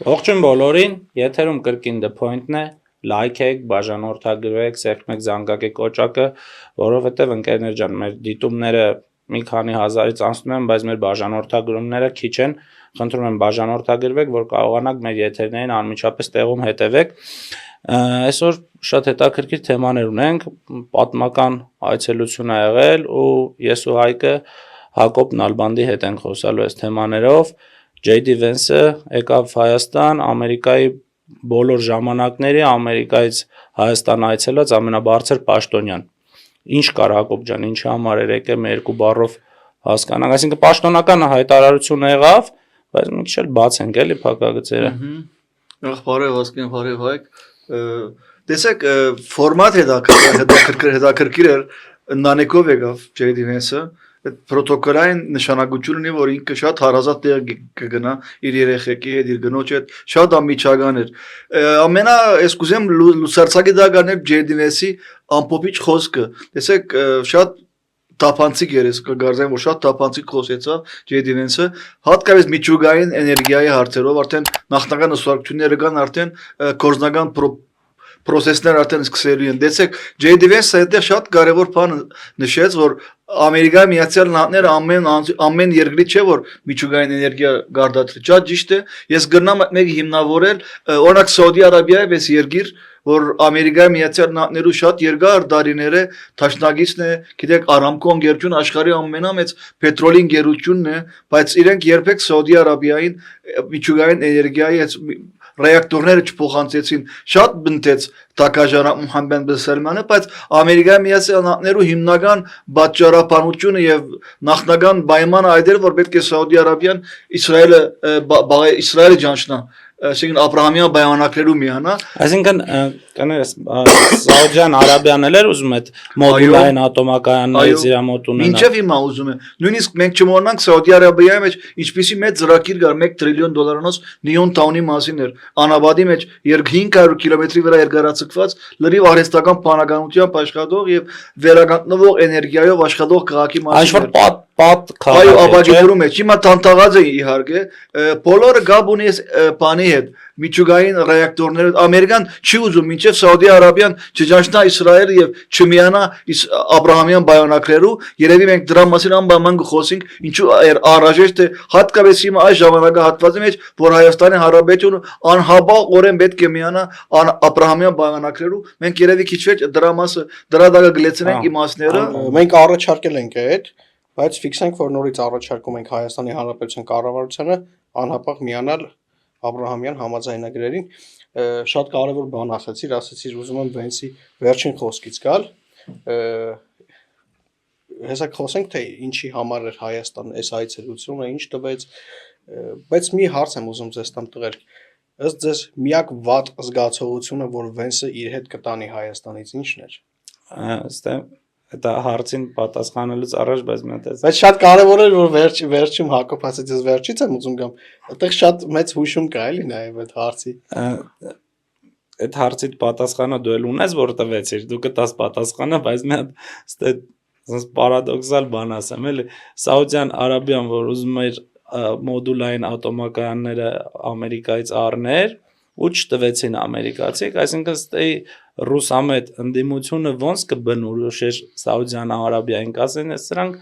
Ողջույն բոլորին, եթերում կրկին The Point-ն է, լայքեք, բաժանորդագրվեք, սեղմեք զանգակի կոճակը, որովհետև ընկերներ ջան, մեր դիտումները մի քանի հազարից անցնում են, բայց մեր բաժանորդագրումները քիչ են, խնդրում եմ բաժանորդագրվեք, որ կարողանաք մեր եթերներին անմիջապես տեղում հետևեք։ Այսօր շատ հետաքրքիր թեմաներ ունենք, պատմական այցելություն ա եղել ու ես ու Հայկը Հակոբ Նալբանդի հետ ենք խոսալու այս թեմաներով։ J.D. Vance-ը եկավ Հայաստան, Ամերիկայի բոլոր ժամանակների Ամերիկայից Հայաստան այցելած ամենաբարձր պաշտոնյան։ Ինչ կար Հակոբ ջան, ինչի համար էր եկել, մի երկու բառով հասկանանք, այսինքն պաշտոնական հայտարարություն եղավ, բայց մի քիչ էլ բացենք էլի փակագծերը։ Բարև Ասկեն, բարև Հայկ։ Տեսեք, ֆորմատ հետաքրքիր էր, ընտանիքով եկավ J.D. Vance-ը։ Այդ պրոտոկոլային նշանակություն ունի, որ ինքը շատ հարազատ տեղ կգնա իր երեխեքի հետ, իր գնոջ հետ, շատ անմիջական էր։ Ամենա ես կուզեմ լուսարձակի դա գանել J.D. Vance-ի ամփոփիչ խոսքը։ Տեսեք, շատ տափանցիկ էր, ես կգարձեմ, որ շատ տափանցիկ խոսեցավ J.D. Vance-ը, հատկապես միջուկային էներգիայի հարցերով, արդեն նախնական ուսումնասիրությունները կան, արդեն գործնական process-ներ արդեն սկսելու են։ Դեսեք, J.D. Vance-ը այդտեղ շատ կարևոր բան նշեց, որ Ամերիկայի Միացյալ Նահանգները ամեն երկրի չէ, որ միջուկային էներգիա գարդատրի։ Շատ ճիշտ է։ Ես գրնամ մեկը հիմնավորել, օրինակ Սաուդի Արաբիայով էս երկիր, որ Ամերիկայի Միացյալ Նահանգներու շատ երկար տարիներ է թաշնագիցն է, գիտեք, Aramco ընկերություն աշխարհի ամենամեծ պետրոլի ընկերությունն է, բայց իրենք երբեք Սաուդի Արաբիային միջուկային էներգիայի ռեակտորները չփոխանցեցին, շատ բնտեց Տակաժարա Մուհամմեդ բն Սալմանը, բայց Ամերիկայի Միացյալ Նահանգներու հիմնական պատճառաբանությունը եւ նախնական պայմանը այդ էր, որ պետք է Սաուդի Արաբիան Իսրայելը ճանչնա, այսինքն Աբրահամյան պայմանագրերում միանա։ Այսինքն կներես Սաուդյան Արաբիան էլ էր ուզում այդ մոդուլային ատոմակայաններից իր մոտ ունենալ։ Մինչև հիմա ուզում է։ Նույնիսկ մենք չմոռանանք Սաուդի Արաբիայի մեջ ինչպիսի մեծ ծրագիր կար 1 տրիլիոն դոլարանոց Նիոն Տաունի մասին էր։ Անաբադի մեջ 500 կիլոմետրի վրա երկարացկված լրիվ արհեստական բանականությամբ աշխատող եւ վերականգնվող էներգիայով աշխատող քաղաքի մասին էր։ Այո, ապագայում է։ Հիմա տանտաղած է իհարկե, բոլորը գաբ ունի բանի հետ, միջուկային ռեակտորները, Ամերիկան չի ուզում մինչև Սաուդի Արաբիան չճանչնա Իսրայելը եւ չմիանա Աբրահամյան պայմանագրերու, երևի մենք դրա մասին անպայման կխոսենք, ինչու առաջ է հատկապես հիմա այս ժամանակահատվածի մեջ, որ Հայաստանի Հանրապետությունը անհապաղորեն պետք է միանա Աբրահամյան պայմանագրերու, մենք երևի քիչ վերջ դրա մասը դրա դակը գլեցնենք իմաստները։ Մենք առաջարկել ենք այդ, բայց ֆիքսենք, որ նորից առաջարկում ենք Հայաստանի Հանրապետության կառավարությանը անհապաղ միանալ Աբրահամյան համաձայնագրերին։ Շատ կարևոր բան ասացիր, ուզում եմ Vance-ի վերջին խոսքից գալ։ Հեսա խոսենք, թե ինչի համար էր Հայաստան այս այցելությունը, ինչ տվեց, բայց մի հարց եմ ուզում ձեզ տամ տղեր։ Ըստ ձեզ միակ վատ զգացողությունը, որ Vance-ը իր հետ կտանի Հայաստանից, ի՞նչն էր։ Դա հարցին պատասխանելուց առաջ, բայց շատ կարևոր էր, որ վերջում Հակոբ ասեց, ես վերջից եմ ուզում գամ, այդտեղ շատ մեծ հուշում կա էլի նաև այդ հարցի։ Այդ հարցի պատասխանը դու էլ ունես, որ տվեցիր, դու կտաս պատասխանը, բայց մի հատ պարադոքսալ բան ասեմ, էլի Սաուդյան Արաբիան, որ ուզում էր մոդուլային ատոմակայանները Ամերիկայից առներ, ու չտվեցին ամերիկացիք, այսինքն ստեի ռուսամետ ընդդիմությունը ոնց կբնորոշեր Սաուդյան Արաբիային, կասեն, սրանք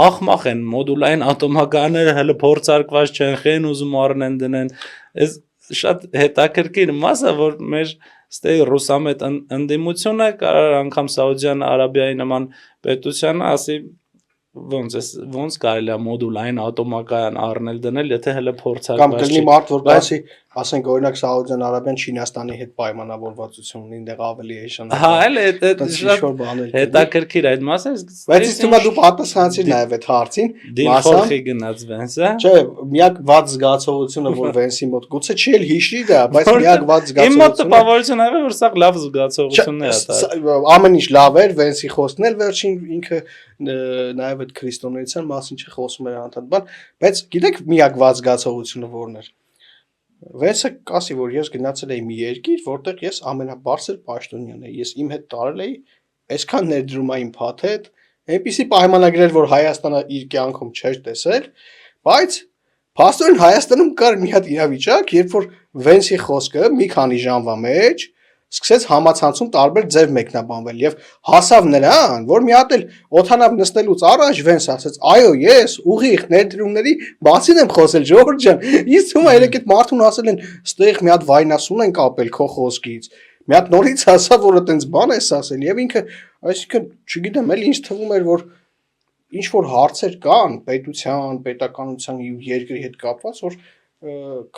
ախմախ են, մոդուլային ատոմակայանները հələ փորձարկված չեն, խեն ուզում առնեն դնեն, այս շատ հետաքրքիր մասը, որ մեր ստեի ռուսամետ ընդդիմությունը կարող անգամ Սաուդյան Արաբիայի նման պետությանը ասի ոնց կարելի է մոդուլային ատոմակայան առնել դնել, եթե հələ փորձարկված կամ կլինի մարդ, որ ասի, ասենք օրինակ Սաուդյան Արաբիան Չինաստանի հետ պայմանավորվածություն ունի, այնտեղ ավելի էշան։ Հա, էլ շատ հետաքրքիր այդ մասը, բայց իսկ հիմա դու պատասխանեցիր նաև այդ հարցին, դիլխորխի գնաց Vance-ը։ Չէ, միակ վատ զգացողությունը, որ Vance-ի մոտ գուցե չի էլ հիշի դա, բայց միակ վատ զգացողությունը։ Իմ մոտ տպավորություն ա, որ սա լավ զգացողություն է դա։ Ամեն ինչ լավ էր, Vance-ի խոսքն էլ վերջին ինքը նաև այդ քրիստոնեության մասին խոսում էր անդադ բան, բայց գիտեք միակ վատ զգացողությունը որն էր։ Vance-ը կասի, որ ես գնացել էի մի երկիր, որտեղ ես ամենաբարձր պաշտոնյան էի, ես իմ հետ տարել էի այսքան ներդրումային փաթեթ, այնպիսի պայմանագրեր, որ Հայաստանը իր կյանքում չէր տեսել, բայց փաստորեն Հայաստանում կար մի հատ իրավիճակ, երբ որ Վենսի խոսքը մի քանի ժամվա մեջ սկսեց համացանցում տարբեր ձև մեկնաբանվել եւ հասավ նրան, որ մի հատ էլ օթանավ նստելուց առաջ Վենս ասաց. «Այո, ես ուղիղ ներդրումների բացին եմ խոսել, Ժորժ ջան»։ Իսկ թվում է երեք այդ մարդուն ասել են, «Ստեղ մի հատ վայնասուն են կապել քո խոսքից»։ Մի հատ նորից ասա, որ այտենց բան էս ասել եւ ինքը, այսինքն, չգիտեմ, էլ ինձ թվում էր, որ ինչ որ հարցեր կան պետության, պետականության ու երկրի հետ կապված, որ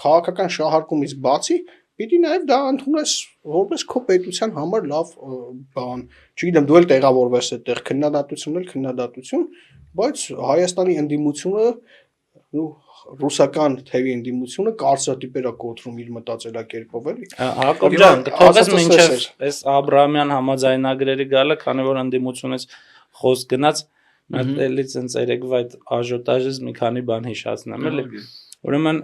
քաղաքական շահարկումից բացի պիտի նաև դա ընդունես որպես քո պետության համար լավ բան։ Չգիտեմ, դու էլ տեղավորվես այդտեղ, քննադատությունն էլ քննադատություն, բայց Հայաստանի ընդդիմությունը ու ռուսական թևի ընդդիմությունը կարծրատիպեր է կոտրում իր մտածելակերպով էլի։ Հակոբ ջան, կթողես մինչև այս Աբրահամյան համաձայնագրերի գալը, քանի որ ընդդիմությունից խոսք գնաց, մտ էլի ցենց երեկվա այդ աժոտաժից մի քանի բան հիշացնեմ էլի։ Ուրեմն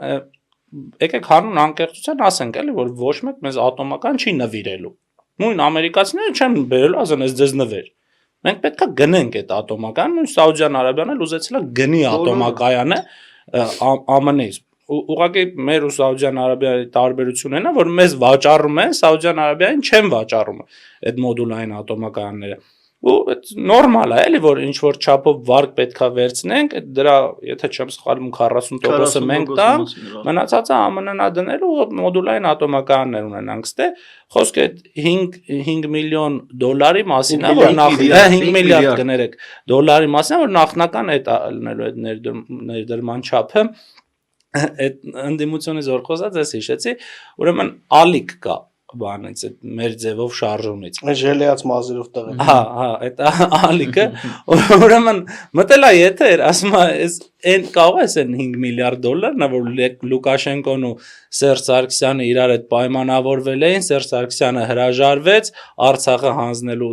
եկեք հանուն անկեղծության ասենք էլի, որ ոչ մեկ մեզ ատոմական չի նվիրելու։ Նույն ամերիկացիները չեն բերելու, ասեն, ես ձեզ նվեր։ Մենք պետքա գնենք այդ ատոմական, նույն Սաուդյան Արաբիան էլ ուզեցել է գնի ատոմակայանը ԱՄՆ-ից։ Ուղղակի մեր ու Սաուդյան Արաբիայի տարբերությունն է, որ մեզ վաճառում են, Սաուդյան Արաբիային չեն վաճառում այդ մոդուլային ատոմակայանները։ Ու այդ նորմալ է, էլի, որ ինչ որ չափով վարկ պետքա վերցնենք, դրա, եթե չեմ սխալվում, 40%-ը մենք տանք, մնացածը ԱՄՆ-ն է դնելու ու մոդուլային ատոմակայաններ ունենանք, ստե խոսքը 5 միլիոն դոլարի մասին է, որ 5 միլիարդ կներեք դոլարի մասին է, որ նախնական այդ լինելու այդ ներդրման չափը այդ ընդդիմությունից որ խոսած ես հիշեցի, ուրեմն ալիք կա բանից այդ մեր ձևով շարժումից ժելեած մազերով տղեն հա այդ ալիքը ուրեմն մտելա եթեր ասում է այն կարող է այն 5 միլիարդ դոլարն է որ Լուկաշենկոն ու Սերժ Սարգսյանը իրար հետ պայմանավորվել էին Սերժ Սարգսյանը հրաժարվեց Արցախը հանձնելու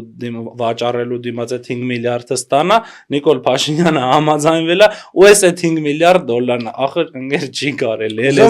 վաճառելու դիմաց այդ 5 միլիարդը ստանա Նիկոլ Փաշինյանը համաձայնվել է ու այս այդ 5 միլիարդ դոլարն է ախր ընկեր չի կարելի էլի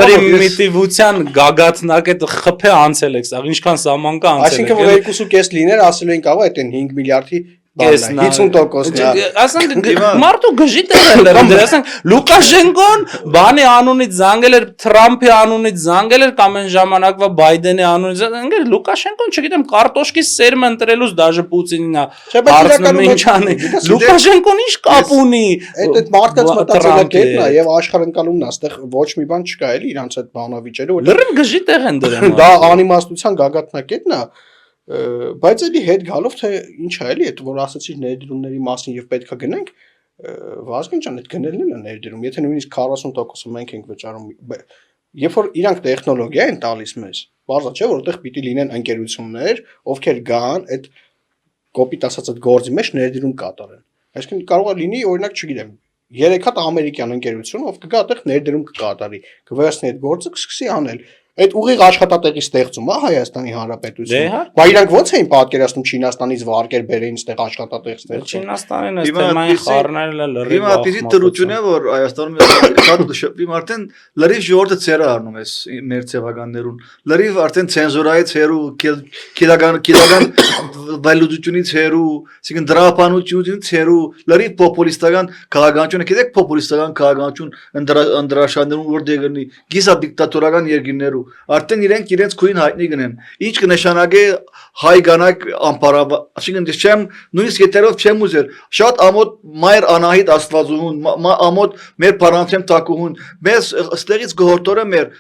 պրիմիտիվության գագաթնակետ խփե անցել եք, սա ինչքան սահման կա անցել եք։ Այսինքն որ 2.5 լիներ, ասել էին կարող է այդ 5 միլիարդի 50%-ն է։ Ասենք մարդու գժի տեղել էր, ասենք Լուկաշենկոն բանի անունից զանգել էր, Թրամփի անունից զանգել էր կամ այն ժամանակվա Բայդենի անունից, ընկեր Լուկաշենկոն, չգիտեմ, կարտոշկի սերմը ընտրելուց դաժե Պուտինին է հարցնում ինչ անի։ Լուկաշենկոն ինչ կապ ունի։ Այդ մարդկանց մտածելակերպն է եւ աշխարհընկալումն է, այստեղ ոչ մի բան չկա էլի իրանց այդ բանավիճերը։ Լրիվ գժի տեղ են դրել։ Դա անիմաստության գագաթնակետն է։ Բայց էլի հետ գալով թե ինչ է էլի այդ որ ասացիր ներդրումների մասին եւ պետքա գնենք Վազգեն ջան այդ գնելն է ներդրում եթե նույնիսկ 40%-ը մենք ենք վճարում երբ որ իրանք տեխնոլոգիա են տալիս մեզ բարձր չէ որովհետեւ պիտի լինեն ընկերություններ ովքեր գան այդ կոպիտ ասած այդ գործի մեջ ներդրում կատարեն այսինքն կարող է լինի օրինակ չգիտեմ 3 հատ ամերիկյան ընկերություն ով կգա այդտեղ ներդրում կկատարի կվերցնի այդ գործը կսկսի անել Այդ ուղիղ աշխատատեղի ստեղծում է Հայաստանի Հանրապետությունը։ Բայց իրանք ո՞նց էին պատկերացնում Չինաստանից վարկեր բերեին այդտեղ աշխատատեղ ստեղծել։ Չինաստանին այս թեմային խառնելը լրիվ Հիմա պիտի դրություն է որ Հայաստանում շատ շփվի արդեն լրիվ ժողովուրդը ծերը առնում է մեր ցեղականներուն։ Լրիվ արդեն ցենզուրայից հերու քիլական վայլուդությունից հերու, այսինքն դրապանությունից հերու, լրիվ պոպուլիստական քաղաքականություն, գիտեք պոպուլիստական քաղաքականություն ընդրաշարներում որ դեգնի գիսա դիկտատորական երկիրներու Արդեն իրենց քույն հայտնի գնեն ինչ կնշանակե հայ գանակ ամպարավ այսինքն դեմ նույնիսկ եթերով չեմ ուզեր շատ ամոթ մայր անահիտ աստվածուհուն ամոթ մեր պարանցեմ տակուհուն մեզ ստեղից գորտորը մեր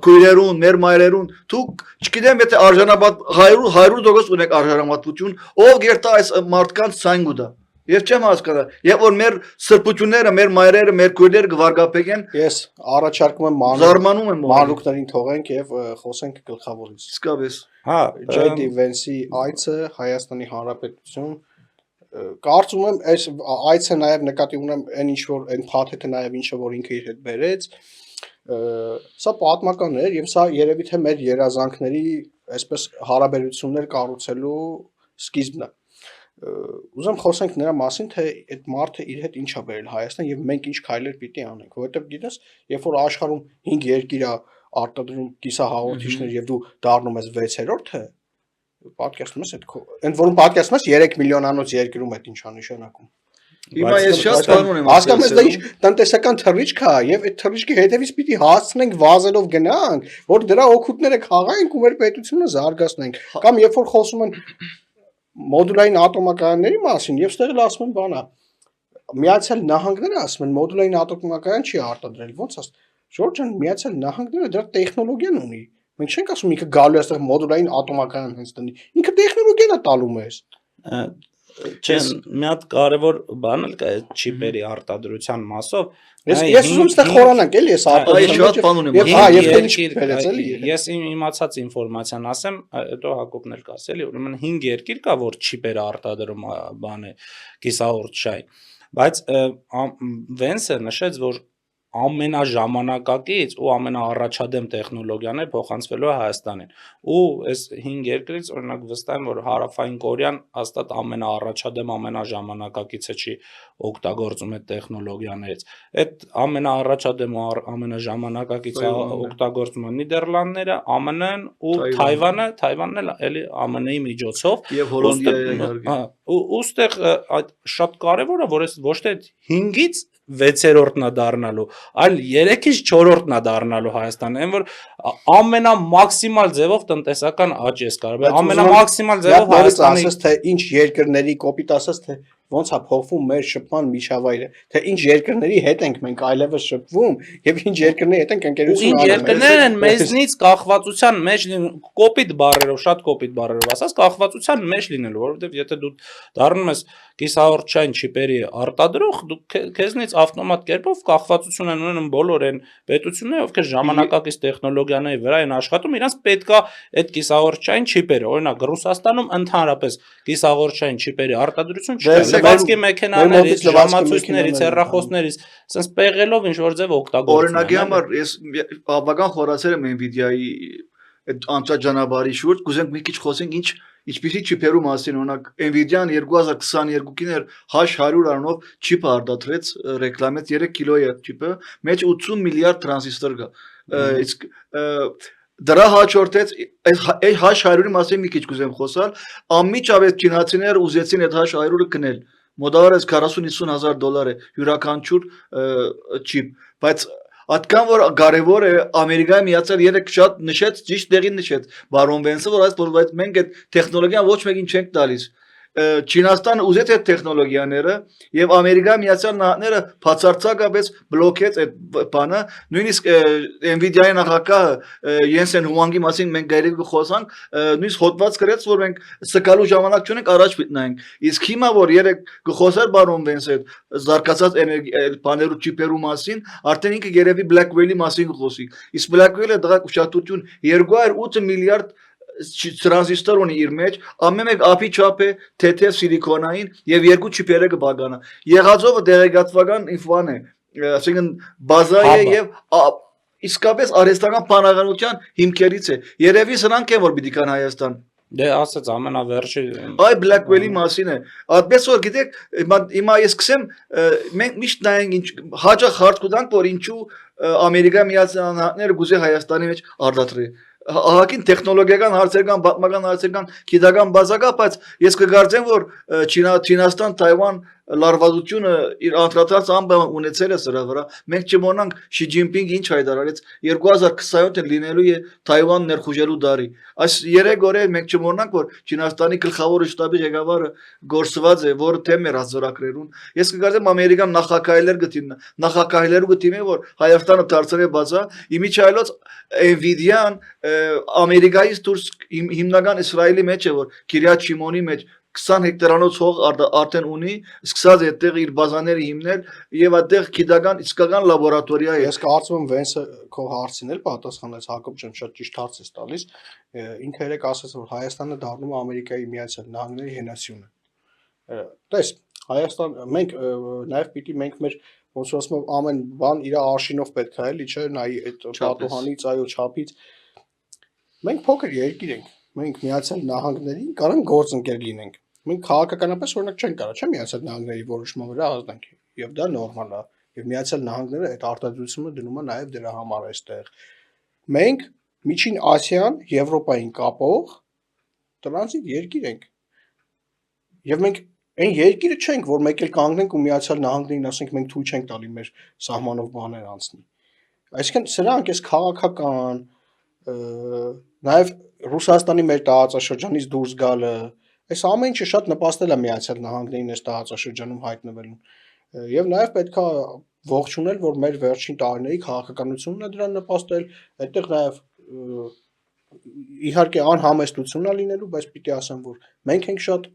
քույրերուն մեր մայրերուն դուք չգիտեմ եթե արժանապատ 100% ունեք արժանապատվություն ով գերտա այս մարդկանց ցանգուդա Եվ չեմ հասկանա, երբ որ մեր սրբությունները, մեր մայրերը, մեր քույրերը գվարգապեգեն, ես առաջարկում եմ զարմանում եմ մանրուկներին թողենք եւ խոսենք գլխավորից։ Իսկապես։ Հա, J.D. Vance-ի այցը Հայաստանի Հանրապետություն կարծում եմ այս այցը նաեւ նկատի ունեմ այն ինչ որ այն փաթեթը նաեւ ինչը որ ինքը իր հետ բերեց սա պատմական էր եւ սա երևի թե մեր երազանքների այսպես հարաբերություններ կառուցելու սկիզբն է Ուզում խոսենք նրա մասին, թե այդ մարդը իր հետ ինչ է բերել Հայաստան եւ մենք ինչ քայլեր պիտի անենք, որովհետեւ գիտես, երբ որ աշխարհում 5 երկիր է արտադրում կիսահաղորդիչներ եւ դու դառնում ես 6-րդը, պատկերացնում ես այդ ընդ որում պատկերացնում ես 3 միլիոնանոց երկրում այդ ինչա նշանակում։ Հիմա ես շատ բան ունեմ հասկանում ես դա ինչ տնտեսական թռիչք է եւ այդ թռիչքի հետևից պիտի հասցնենք վազելով գնանք, որ դրա օգուտները խաղայինք ու մեր պետությունը զարգացնենք։ Կամ երբ որ խոսում են մոդուլային ատոմակայանների մասին եւ ստեղ ասում են բանա Միացյալ Նահանգները ասում են մոդուլային ատոմակայան չի արտադրել, ո՞նց ասես։ Ժորժ ջան, Միացյալ Նահանգները դրա տեխնոլոգիան ունի։ Մենք չենք ասում ինքը գալու է այստեղ մոդուլային ատոմակայան հենց տնի։ Ինքը տեխնոլոգիան է տալու մեզ։ Չէ, մի հատ կարևոր բան էլ կա այդ չիպերի արտադրության մասով։ Ես ուզում ստեղ խորանանք, էլի ես շատ բան ունեմ։ Եվ թե ինչ բերեց էլի։ Ես իմացած ինֆորմացիան ասեմ, հետո Հակոբն էլ կասի էլի, ուրեմն 5 երկիր կա, որ չիպերը արտադրում բան է, կիսաորդ շահ։ Բայց Վենսը նշեց, որ ամենաժամանակակից ու ամենաառաջադեմ տեխնոլոգիան է փոխանցվելու է Հայաստանին։ Ու այս 5 երկրից օրինակ վստահ եմ, որ Հարավային Կորեան հաստատ ամենաառաջադեմ, ամենաժամանակակիցը չի օգտագործում այդ տեխնոլոգիաներից։ Այդ ամենաառաջադեմ ու ամենաժամանակակից օգտագործումը Նիդերլանդները, ԱՄՆ-ն ու Թայվանն էլ էլի ԱՄՆ-ի միջոցով եւ Հոլանդիայի իհարկե։ Ու ստեղ այդ շատ կարևոր է, որ ոչ թե 5-ից 6-րդն է դառնալու, այլ 3-ից 4-րդն է դառնալու Հայաստանը, այն որ ամենամաքսիմալ ձևով տնտեսական աճ ես կարող։ Ամենամաքսիմալ ձևով Հայաստանի ասես թե ինչ երկրների կոպիտ ասես թե ոնց է փոխվում մեր շփման միջավայրը, թե ինչ երկրների հետ ենք մենք այլևս շփվում եւ ինչ երկրների հետ ենք ընկերություն անում։ Ինչ երկրներն են մեզնից կախվածության մեջ կոպիտ բառերով, շատ կոպիտ բառերով ասած, կախվածության մեջ լինելու, որովհետեւ եթե դու դառնում ես կիսաառրջային չիպերի արտադրող, դու քեզնից ավտոմատ կերպով կախվածություն են ունենում բոլոր այն պետությունները, ովքեր ժամանակակից տեխնոլոգիաների վրա են աշխատում, իրանց պետքա այդ կիսաառրջային չիպերը, օրինակ Ռուսաստանում ընդհանրապես կիսաառրջային չիպերի արտադրություն չկա, լվացքի մեքենաներից, ժամացույցներից, հեռախոսներից, ասես պեղելով ինչ որ ձև օգտագործում։ Օրինակի համար ես բավական խորացել եմ Nvidia-ի այդ անցաճանաբարի շուրջ, կուզենք մի քիչ խոսենք ինչպիսի չիպերու մասին, օրինակ Nvidia-ն 2022-ին էր H100 անունով չիպ արտադրեց, ռեկլամեց 3 կիլոյի չիպը, մեջ 80 միլիարդ տրանզիստոր կա։ Իսկ դրա հաջորդեց այդ H100-ի մասին մի քիչ կուզեմ խոսալ, անմիջապես չինացիները ուզեցին այդ H100-ը գնել։ Մոտավորապես 40-50 հազար դոլար է յուրաքանչյուր չիպ, բայց Ատկան որ կարևոր է Ամերիկայի Միացյալ Երեք շատ նշեց, ճիշտ տեղին նշեց բարոն Վենսը, որ մենք այդ տեխնոլոգիան ոչ մեկին չենք տալիս։ Չինաստանը ուզեց այդ տեխնոլոգիաները եւ Ամերիկայի Միացյալ Նահանգները բացարձակապես բլոկեց այդ բանը, նույնիսկ Nvidia-ի նախագահը Յենսեն Հուանգի մասին մենք գայրիկ խոսանք, նույնիսկ հոդված գրեց, որ մենք սկալու ժամանակ չունենք, առաջ մտնենք։ Իսկ հիմա որ երեք գխոսեր բարոն Վենսը զարգացած բաներու չիպերու մասին, արդեն ինքը երևի Blackwell-ի մասին խոսի։ Իսկ Blackwell-ը դրա ուշադրություն 208 միլիարդ տրանզիստոր ունի իր մեջ, ամեն մեկ ափի չափ է, թեթև սիլիկոնային եւ երկու չիպերը կբաղանա։ Եղածովը դեղեկատվական ինֆոան է, ասենք բազա է եւ իսկապես արհեստական բանականության հիմքերից է։ Երևի սրանք են որ պիտի կան Հայաստան։ Դե ասած ամենավերջի Այ Blackwell-ի մասին է։ Այդպես որ գիտեք, հիմա ես կսեմ մենք միշտ նայենք ինչ հաջող հարց կտանք որ ինչու Ամերիկայի Միացյալ Նահանգները գուզե Հայաստանի մեջ արտադրի։ Ահագին տեխնոլոգիական հարցեր կան, պատմական հարցեր կան, գիտական բազակա, բայց ես կգարձեմ, որ Չինաստան, Թայվան լարվածությունը իր անդրադարձ ամբողջ ունեցել է սրա վրա։ Մենք չմոռանանք Շի Ջինպինգը ինչ հայտարարեց 2027-ին լինելու է Թայվան ներխուժելու դարի։ Այս 3 օրեր մենք չմոռանանք, որ Չինաստանի գլխավոր շտաբի ղեկավարը գործված է, որը թեմ էր ազորակրերուն։ Ես կգարձեմ Ամերիկան նախակայլերու գտիմի, որ Հայաստանը դարձել է բազա, իմիջայլոց Nvidia-ն Ամերիկայից դուրս հիմնական Իսրայելի մեջ է, որ Կիրյատ Շիմոնի մեջ 20 հեկտարանոց հող արդեն ունի, սկսած է այդտեղ իր բազաները հիմնել եւ այդտեղ գիտական իսկական լաբորատորիա է։ Ես կարծում եմ Վենսը քո հարցին էլ պատասխանեց, Հակոբ ջան, շատ ճիշտ հարց ես տալիս։ Ինքը երեք ասաց, որ Հայաստանը դառնում է Ամերիկայի Միացյալ Նահանգների հենասյունը։ Տես, Հայաստան մենք նաեւ պիտի մենք մեր ոնց որ ասում եմ ամեն բան իր արշինով պետք է էլի, չէ՞, նայի այդ պատուհանից, այո, չափից։ Մենք փոքր երկիր ենք։ Մենք Միացյալ Նահանգներին կարող գործընկեր լինենք։ Մենք քաղաքականապես օրինակ չենք կարող, չէ՞, Միացյալ Նահանգների որոշման վրա ազդենք, եւ դա նորմալ է։ Եվ Միացյալ Նահանգները այդ արտադրությունը դնում է նաեւ դրա համար այստեղ։ Մենք Միջին Ասիան, Եվրոպային կապող տրանզիտ երկիր ենք։ Եվ մենք Այն երկիրը չենք, որ մեկ էլ կանգնենք ու Միացյալ Նահանգներին ասենք մենք թույլ չենք տալի մեր սահմանով բաներ անցնի։ Այսինքն սրանք էս քաղաքական նաև Ռուսաստանի մեր տարածաշրջանից դուրս գալը, այս ամեն ինչը շատ նպաստել է Միացյալ Նահանգներին այս տարածաշրջանում հայտնվելուն։ Եվ նաև պետք է ողջունել, որ մեր վերջին տարիների քաղաքականությունն է դրան նպաստել, այդտեղ նաև իհարկե անհամեստություն է լինելու, բայց պիտի ասեմ, որ մենք ենք շատ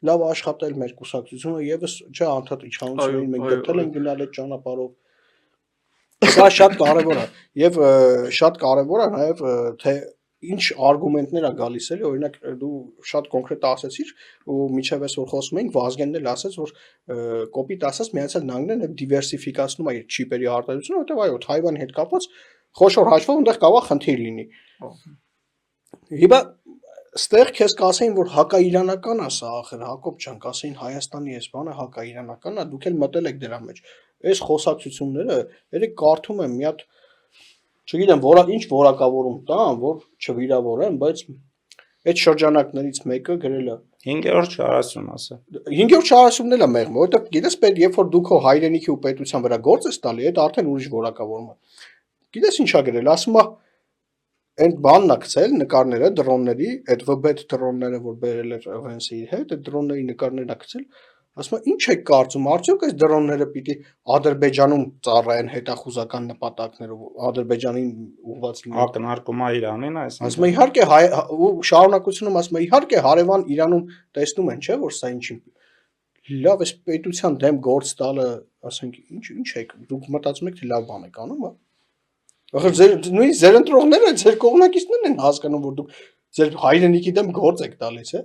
լավ աշխատել, մեր կուսակցությունը եւս չէ անդադ իշխանություններին մենք դեպել ենք գնալ այդ ճանապարհով։ Սա շատ կարևոր է եւ շատ կարևոր է նաեւ թե ինչ արգումենտներ է գալիս էլի, օրինակ դու շատ կոնկրետ ասեցիր ու միջև էս որ խոսում ենք Վազգենն էլ ասաց, որ կոպիտ ասած Միացյալ Նահանգներն է դիվերսիֆիկացնում է իր չիպերի արտադրությունը, որտեղ այո, Թայվանի հետ կապված խոշոր հաշվով այնտեղ կարող է խնդիր լինի։ Հիմա ստեղ քեզ կասեին, որ հակաիրանական է սա ախր Հակոբ ջան, կասեին Հայաստանի էս բանը հակաիրանական է, դուք էլ մտել եք դրա մեջ։ Այս խոսակցությունները երեք կարդում եմ մի հատ չգիտեմ, ինչ որակավորում տան, որ չվիրավորեն, բայց այդ շրջանակներից մեկը գրել է 540 ասա։ 540-ն էլ է մեղմ, որովհետև գիտես պետք երբ որ դու քո հայրենիքի ու պետության վրա գործ ես տալի, այդ արդեն ուրիշ որակավորում է։ Գիտես ինչ է գրել, ասում է Այն բանն է գցել նկարները դրոնների, այդ վբետ դրոնները, որ բերել էր Վենսի իր հետ, այդ դրոնների նկարներն է գցել, ասում է ինչ եք կարծում, արդյոք այս դրոնները պիտի Ադրբեջանում ծառայեն հետախուզական նպատակներով, Ադրբեջանին ուղղված լինեն։ Ակնարկում է Իրանին այս։ Ասում է իհարկե ու շարունակությունում ասում է իհարկե հարևան Իրանում տեսնում են, չէ՞ որ սա ինչի։ Լավ, այս պետության դեմ գործ տալը, ասենք, ինչ եք, դուք մտածում եք թե լավ բան եք անում, հա։ Ախր նույնիսկ ձեր ընտրողները, ձեր կողմնակիցներն են հասկանում, որ դուք ձեր հայրենիքի դեմ գործ եք տալիս, է։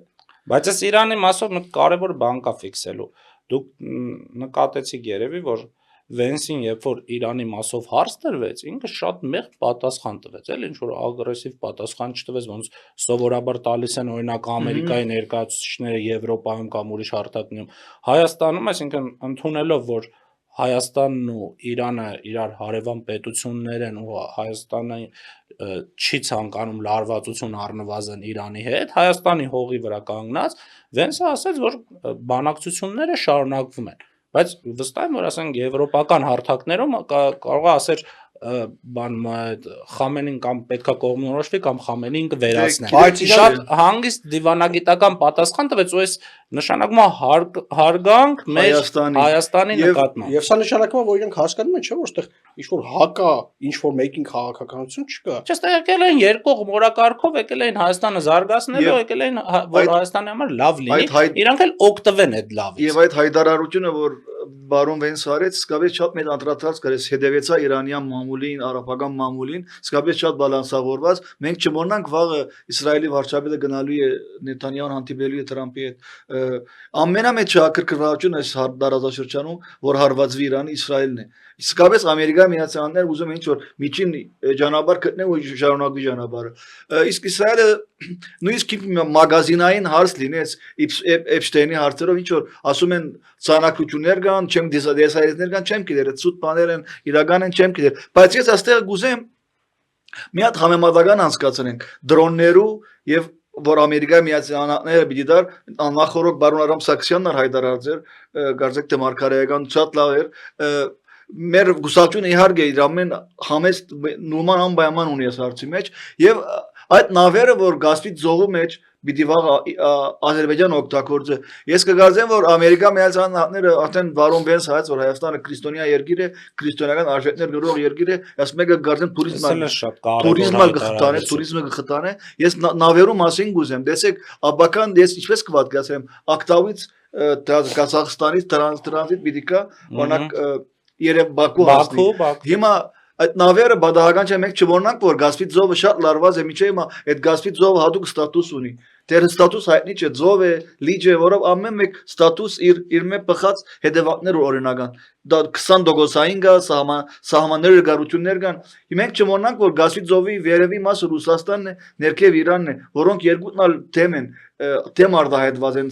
Բայց այս Իրանի մասով մի կարևոր բան կա ֆիքսելու։ Դուք նկատեցիք երևի, որ Վենսին, երբ որ Իրանի մասով հարց դրվեց, ինքը շատ մեղմ պատասխան տվեց, էլ ինչ որ ագրեսիվ պատասխան չտվեց, ոնց սովորաբար տալիս են օրինակ Ամերիկայի ներկայացուցիչները Եվրոպայում կամ ուրիշ հարթակներում։ Հայաստանում, այսինքն ընդունելով, որ Հայաստանն ու Իրանը իրար հարևան պետություններ են ու Հայաստանը չի ցանկանում լարվածություն առնվազն Իրանի հետ, Հայաստանի հողի վրա կանգնած, Վենսը ասաց, որ բանակցությունները շարունակվում են, բայց վստահ եմ, որ ասենք եվրոպական հարթակներում կարող է ասել բան Խամենին կամ պետքա կողմնորոշվի կամ Խամենին կվերացնեն։ Բայց շատ հանգիստ դիվանագիտական պատասխան տվեց ու այս նշանակում է հարգանք մեր Հայաստանի նկատմամբ։ Եվ սա նշանակում է, որ իրենք հասկանում են, չէ՞ որ այդտեղ ինչ-որ հակա, ինչ-որ մեկին քաղաքականություն չկա։ Չէ՞ եկել են երկկողմ օրակարգով, եկել են Հայաստանը զարգացնելու, եկել են որ Հայաստանի համար լավ լինի, իրանք էլ օգտվեն այդ լավից։ Եվ այդ հայտարարությունը, որ բարոն Վենսը արեց, սկավեց շատ մեծ անդրադարձ կրեց հետևեցա Իրանյան մամուլին, արաբական մամուլին, սկավեց շատ բալանսավորված։ Մենք չմոռանանք վաղը Իսրայելի վարչապետը գնալու է Նեթանյահուն հանդիպելու է Թրամփի հետ։ Ամենամեծ շահագրգռվածությունը այս տարածաշրջանում, որ հարվածվի Իրանը, Իսրայելն է։ Իսկապես Ամերիկայի Միացյալ Նահանգները ուզում են ինչ-որ միջին ճանապարհ գտնեն ու շարունակվի ճանապարհը։ Իսկ Իսրայելը նույնիսկ մագազինային հարց լինեց Էփշտեյնի հարցերով ինչ-որ ասում են ցանակություններ կան, չեմ դեսայրեցներ կան, չեմ գիտեր, ցույց բաներ են, իրական են, չեմ գիտեր։ Բայց ես այստեղ գուզեմ մի հատ համեմատական անցկացնենք դրոններու եւ որ Ամերիկայի Միացյալ Նահանգները պիտի դար նախորդ բարոն Արամ Սաքսյանն հայտարարել էր, կարծեք թե մարգարեական շատ լավ էր մեր գուսակցությունը իհարկե իր ամեն համեստ նորմալ անպայման ունի այս հարցի մեջ եւ այդ նավերը որ գասպից զողու մեջ պիտի վաղ Ադրբեջան օգտագործե ես կգարձեմ որ Ամերիկա Միացյալ Նահանգները արդեն բարոն Վենս հայց որ Հայաստանը քրիստոնյա երկիր է քրիստոնեական արժեքներ գրող երկիր է ես մեկը գարձեմ տուրիզմը կխտանե ես նավերու մասին գուզեմ տեսեք աբական ես ինչպես կվատկացեմ ակտավից Ղազախստանից տրանզիտ պիտի կա օրինակ Երև Բաքու հասնի։ Հիմա այդ նավերը բադահական չէ, մենք չմոռանանք, որ Գասպից ծովը շատ լարված է, միջև հիմա այդ Գասպից ծովը հատուկ ստատուս ունի։ Դեր ստատուս հայտնի չէ, ծով է, լիճ է, որով ամեն մեկ ստատուս իր մեջ բխած հետևանքներ օրինական։ դա 20%-ային գա, սահմաններ գարություններ կան։ Մենք չմոռանանք, որ գազի ծովի վերևի մասը Ռուսաստանն է, ներքև Իրանն է, որոնք երկուսն էլ թեմ են, թեմ արդահայտված են,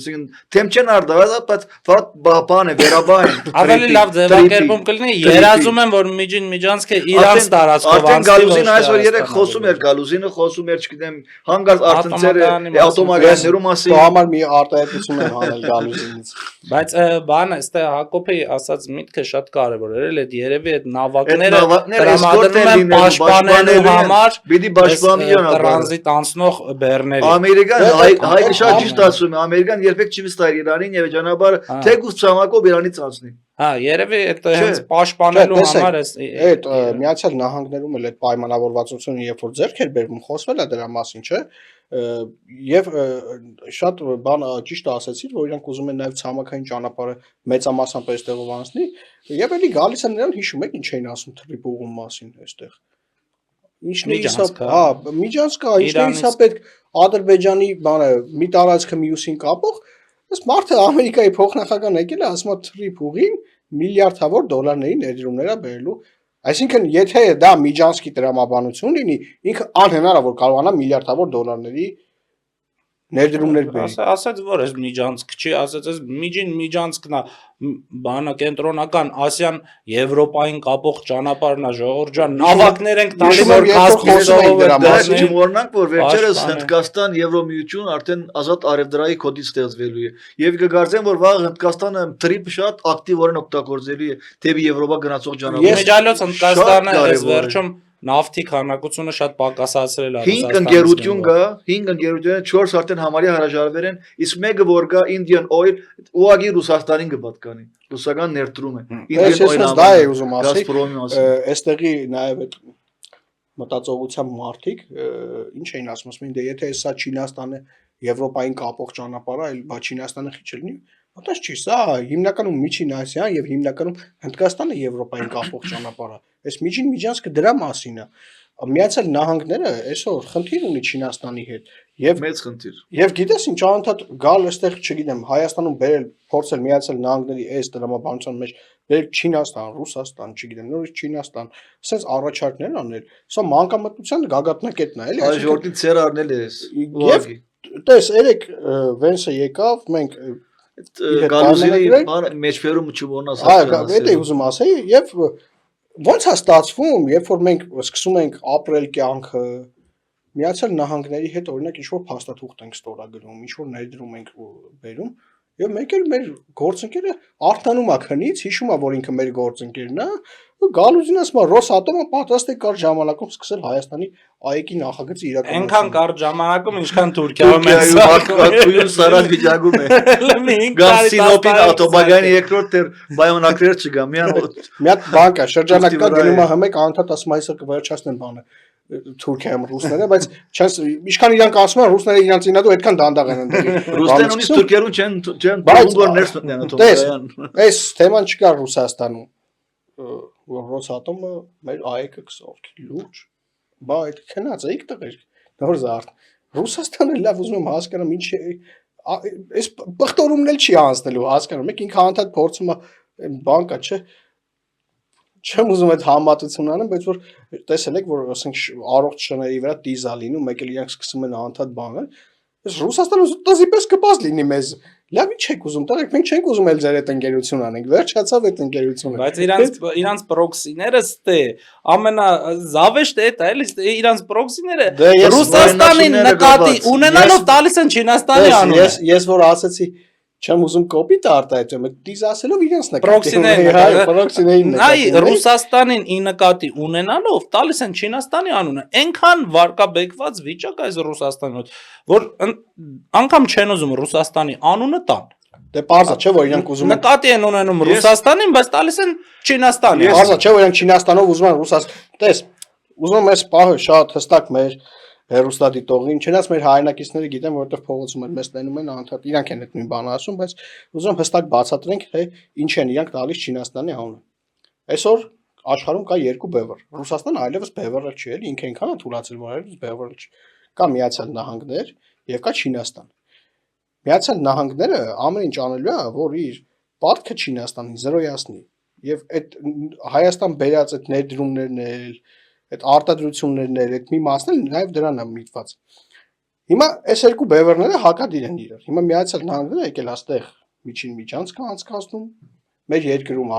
թեմ չեն արդահայտված, բայց բան է, վերաբահ են։ Ավելի լավ ձևակերպում կլինի, երազում եմ, որ Միջին Միջանցքը Իրանց տարածքով անցնի։ Գալուզին այսօր երեք խոսում էր, Գալուզինը խոսում էր, չգիտեմ, հանգած արցնցերը ատոմագազերու մասին։ Դա համար մի արտահայտություն են հանել Գալուզինից։ Բայց բանը, այստեղ Հակոբի ասած միտքը շատ կարևոր էր, էլ այդ երևի այդ նավակները տրամադրում են պաշտպանելու համար պիտի պաշտպանի տրանզիտ անցնող բեռների։ Ամերիկան հայ շատ ճիշտ ասում է, Ամերիկան երբեք չի վստահ Իրանին եւ ճանապարհը թեկուզ ցամաքով Իրանից անցնի։ Հա, երևի այդ հենց պաշտպանելու համար այդ Միացյալ Նահանգներում էլ այդ պայմանավորվածությունը երբ որ ձեռք էր բերվում, խոսվել է դրա մասին, չէ՞։ Եվ շատ բան ճիշտ ասացիր, որ իրանք ուզում են նաև ցամաքային ճանապարհը մեծամասամբ այստեղով անցնի, եւ էլի գալիս են նրան հիշում եք ինչ էին ասում Թրիպուղու մասին այստեղ։ Ինչն է իսա, հա, Միջանցքը, ինչն է իսա պետք Ադրբեջանի բանը մի տարածքը մյուսին կապող, այս մարդը Ամերիկայի փոխնախագահան եկել է, ասում է Թրիպուղին միլիարդավոր դոլարների ներդրումներ է բերելու։ Այսինքն, եթե դա Միջանցքի տրամաբանություն լինի, ինքը անհնար է որ կարողանա միլիարդավոր դոլարների ներդրումներ բերի։ Ասաց որ այս Միջանցք չի, ասաց այս Միջին Միջանցքն է բանը կենտրոնական Ասիան Եվրոպային կապող ճանապարհն է, ժողովուրդ ջան, նավակներ ենք տալիս որ կասկածով չմոռանանք որ վերջերս Հնդկաստան Եվրոմիություն արդեն ազատ արևդրայի կոդի ստեղծվելու է եւ կգարձեն որ վաղ Հնդկաստանը տրիպ շատ ակտիվորեն օգտագործելի է թեպի Եվրոպա գնացող ճանապարհ։ Իմիջիալոց Հնդկաստանը այս վերջում նավթի քանակությունը շատ պակասացրել է 5 ընկերություն կա, 5 ընկերությունները 4 արդեն համարյա հրաժարվել են, իսկ մեկը որ կա Indian Oil, ուղղակի Ռուսաստանին կպատկանի։ Ռուսական ներդրում է։ Indian Oil-ը դա է ուզում ասել։ Այստեղի նաև այդ մտածողության մարդիկ ինչ էին ասում, դե եթե սա Չինաստանը Եվրոպային կապող ճանապարհ է, բա Չինաստանը քիչ լինի։ Այդպես չի, սա հիմնականում Միջին Ասիան եւ հիմնականում Հնդկաստանը Եվրոպային կապող ճանապարհ է։ Այս Միջին Միջանցքը դրա մասին է։ Միացյալ Նահանգները այսօր խնդիր ունի Չինաստանի հետ եւ մեծ խնդիր։ Եվ գիտես ինչ անընդհատ գալ այստեղ, չգիտեմ, Հայաստանում բերել, փորձել Միացյալ Նահանգների այս տրամաբանության մեջ բերել Չինաստան, Ռուսաստան, չգիտեմ, նորից Չինաստան, ասես առաջարկներ անել։ Սա մանկամտության գագաթնակետն է, էլի, Ժողովրդի ծեր առնել է էս։ Եվ տես, երեք Վենսը եկավ, մենք Գալուզինի մեջբերում չունենաս։ Այո, դա է ուզում ասել, եւ ո՞նց է ստացվում, երբ որ մենք սկսում ենք ապրել կյանքը Միացյալ Նահանգների հետ օրինակ ինչ որ փաստաթուղթ ենք ստորագրում, ինչ որ ներդրում ենք բերում, եւ մեկ էլ մեր գործընկերը արթնանում է քնից, հիշում է, որ ինքը մեր գործընկերն է, Գալուզին ասում է Ռոսատոմը պատրաստ է կար ժամանակում սկսել Հայաստանի ԱԵԿ-ի նախագծի իրականացնել։ Այնքան կար ժամանակում, ինչքան Թուրքիայում է Թուրքիայում սարած վիճակում է։ Գամ Սինոպին ատոմագայանի երկրորդ դեր բայոնակրեր չկա, մի հատ բան կա, շրջանակ կա գնում է հմեկ անընդհատ ասում այսօր կվերջացնեն բանը Թուրքիայում ռուսները, բայց չես ինչքան իրանք ասում են ռուսները իրանք ինադու այդքան դանդաղ են ընդդի։ Ռուսներն ունի Թուրքիայում չեն որ ներս մտնեն ատոմագայան։ Այս թեման չկա Ռուսաստանում։ Ռոսատոմը մեր ԱԵԿ-ը կսովքի լուրջ, բա այդ քնած էիք տղեր, նոր զարդ։ Ռուսաստանը լավ ուզում եմ հասկանամ ինչ է, այս բխտորումն էլ չի անցնելու, հասկանում եք, ինքը անդադ փորձում է բան կա, չէ։ Չեմ ուզում այդ համատություն անեմ, բայց որ տեսել եք, որ ասենք առողջ շների վրա դիզա լինում, մեկ էլ իրանք սկսում են անդադ բանել։ Այս Ռուսաստանը դզիպես կպաս լինի մեզ։ Լավ ինչ եք ուզում, տղեկ, մենք չենք ուզում էլ ձեր այդ ընկերություն անենք, վերջացավ այդ ընկերությունը։ Բայց իրանց պրոքսիները ստե, ամենազավեշտը է դա, էլի իրանց պրոքսիները Ռուսաստանին նկատի ունենալով տալիս են Չինաստանի անունը։ Ես որ ասացի չեմ ուզում կոպիտ արտահայտեմ, դիզ ասելով իրենց նկատի պրոքսիներին այ Ռուսաստանին ի նկատի ունենալով տալիս են Չինաստանի անունը, այնքան վարկաբեկված վիճակ այս Ռուսաստանոց, որ անգամ չեն ուզում Ռուսաստանի անունը տան։ Դե պարզա չէ որ իրանք ուզում են նկատի են ունենում Ռուսաստանին, բայց տալիս են Չինաստանին։ Պարզա չէ որ իրանք Չինաստանով ուզում են Ռուսաստան։ Տես, ուզում ես պահը շատ հստակ մեր հերոստատիտողին, չնայած մեր հայրենակիցները գիտեն, որովհետև փողոցում են մեզ տենում են անդադ իրանք են այդ նույն բանը ասում, բայց ուզում եմ հստակ բացատրենք, թե ինչ են իրանք տալիս Չինաստանի անունը։ Այսօր աշխարհում կա երկու բևեռ։ Ռուսաստանը այլևս բևեռը չի, էլի ինքը ինքան է թույլատրել, որ այլևս բևեռը չի։ Կա Միացյալ Նահանգներ եւ կա Չինաստան։ Միացյալ Նահանգները ամեն ինչ անելու է, որ իր պարտքը Չինաստանին զրոյացնի։ եւ այդ Հայաստան բերած այդ ներդրումներն էլ, այդ արտադրություններն էլ, այդ մի մասն էլ նաեւ դրան է միտված։ Հիմա այս երկու բևեռները հակադիր են իրար։ Հիմա Միացյալ Նահանգները եկել աստեղ միջին միջանցք անցկացնում, մեր երկրում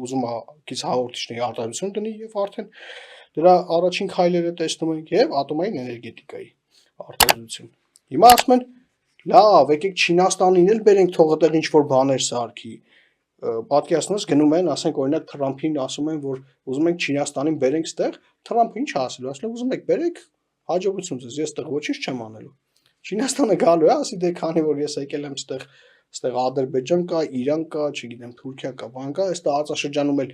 ուզում է քիչ հաղորդիչների արտադրություն դնի եւ արդեն դրա առաջին քայլերը տեսնում ենք եւ ատոմային էներգետիկայի արտադրություն։ Հիմա ասում են, լավ, եկեք Չինաստանին էլ բերենք թող այդտեղ ինչ որ բաներ սարքի։ Պատկերացնես գնում են, ասենք օրինակ Թրամփին ասում են, որ ուզում ենք Չինաստանին բերենք ստեղ, Թրամփը ինչ ասելու, ասել ուզում եք բերեք, հաջողություն ձեզ, ես ստեղ ոչինչ չեմ անելու։ Չինաստանը գալու է, ասի դե քանի որ ես եկել եմ ստեղ Ադրբեջան կա, Իրան կա, չգիտեմ, Թուրքիա կա, բան կա, այս տարածաշրջանում էլ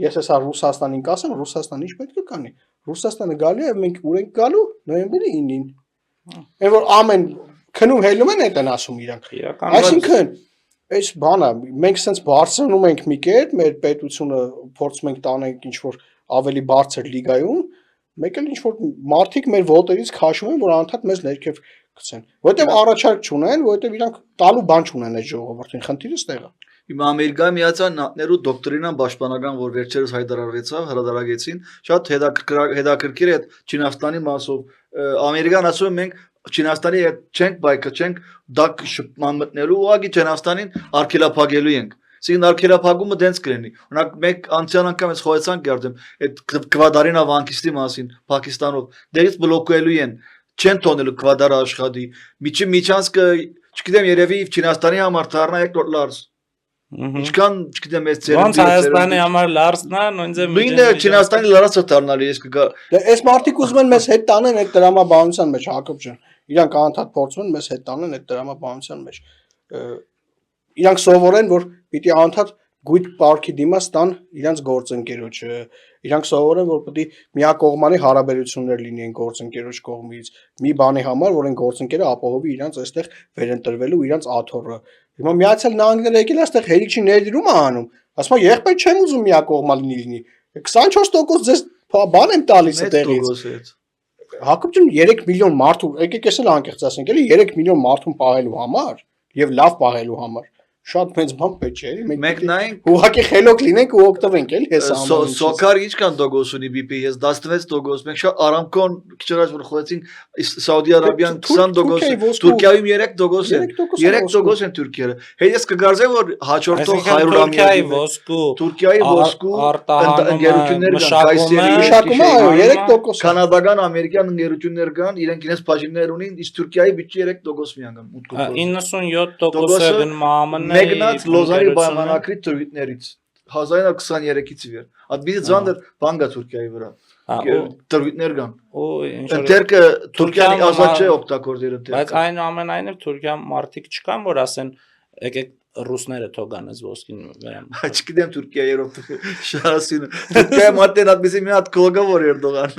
ես հեսա Ռուսաստանին կասեմ, Ռուսաստանը ինչ պետք է կանի։ Ռուսաստանը գալու է, մենք ուր ենք գալու նոյեմբերի 9-ին։ Այն որ ամեն քնում հելում են այդ են ասում իրանք։ Այսինքն այս բանը մենք sense բարձրանում ենք մի կերպ, մեր պետությունը փորձում ենք տանենք ինչ որ ավելի բարձր լիգայում, մեկ էլ ինչ որ մարդիկ մեր ոտերից քաշում են, որ անդադ մեզ ներքև գցեն։ Որտեւ առաջարկ չունեն, որտեւ իրանք տալու բան չունեն այդ ժողովրդին, խնդիրը ստեղ է։ Հիմա Ամերիկայի Միացյալ Նահանգներու դոկտրինան պաշտպանական, որ վերջերս հայտարարվեցավ, հրադարագեցին, շատ հետաքրքիր է Չինաստանի մասով։ Ամերիկան ասում է մենք Չինաստանի հետ չենք բայկը, չենք դակ շփման մտնելու, ուղղակի Չինաստանին արգելափակելու ենք։ Սին արգելափակումը դենց կլինի։ Օրինակ մենք անցյալ անգամ ես խոհեցանք գերդեմ այդ Կվադարինա վանկիստի մասին Պակիստանով։ Դերից բլոկելու են, չեն թողնելու Կվադարը աշխատի։ Միջանցքը, չգիտեմ, երևի Չինաստանի համար դառնա $1. Ինչքան, չգիտեմ, ես ծերունդի Ոնց Հայաստանի համար լարսնա, նույնձե նույնը Չինաստանի լարածը դառնալի ես կգա։ Դե այս մարդիկ ուզում են մեզ հետ տանեն այդ դրամաբանության մեջ, Հակոբ ջան։ Իրանք անդադ փորձում են մեզ հետ տանեն այդ դրամաբանության մեջ։ Իրանք սովորեն, որ պիտի անդադ գույտ պարքի դիմաց տան իրանք գործընկերոջը։ Իրանք սովորեն, որ պիտի միակողմանի հարաբերություններ լինեն գործընկերոջ կողմից։ Մի բանի համար, որ այն գործընկերը ապահովի իրանք այստեղ վերընտրվելու իրանք աթոռը։ Հիմա Միացյալ Նահանգները եկել այստեղ հերիքի ներդրում է անում։ Ասում է, եղբայր չեմ ուզում միակողմանի լինի։ 24% ձեզ բան եմ տալիս այդտեղից։ Հակոբ ջան, 3 միլիոն մարդու, եկեք էս էլ անկեղծ ասենք, էլի 3 միլիոն մարդուն պահելու համար եւ լավ պահելու համար շատ մեծ բան պետք չէ, էլի մենք նայենք ուղղակի խելոք լինենք ու օգտվենք, էլի հեսա ամեն ինչ։ Սոկար ինչքան տոկոս ունի BP, ես 16%, մենք շատ Aramco-ն քիչ առաջ որ խոհեցինք Սաուդի Արաբիան 20%, Թուրքիայում 3% են Թուրքիերը։ Հետ ես կգարձեմ որ հաջորդող 100-ամյակի Թուրքիայի ոսկու ընկերություններ կան, մշակումը այո 3%, կանադական, ամերիկյան ընկերություններ կան, իրենք իրենց բաժիններ ունին, իսկ Թուրքիայի բյուջե 3% միանգամ 97% է գնում ԱՄՆ-ը Մեկնած Լոզանի պայմանագրի դրույթներից 1923-ից ի վեր։ Այդպիսի ծանր բան կա Թուրքիայի վրա։ Դրույթներ կան։ Ընթերքը Թուրքիան ազատ չէ օգտագործել ընթերքը։ Բայց այնուամենայնիվ Թուրքիան մարդիկ չկան, որ ասեն եկեք ռուսները թողան այս ոսկին վերամ։ Չգիտեմ Թուրքիա երբ շարասին Թուրքիա մատեն այդպեսի մի հատ կողգավոր Էրդողան։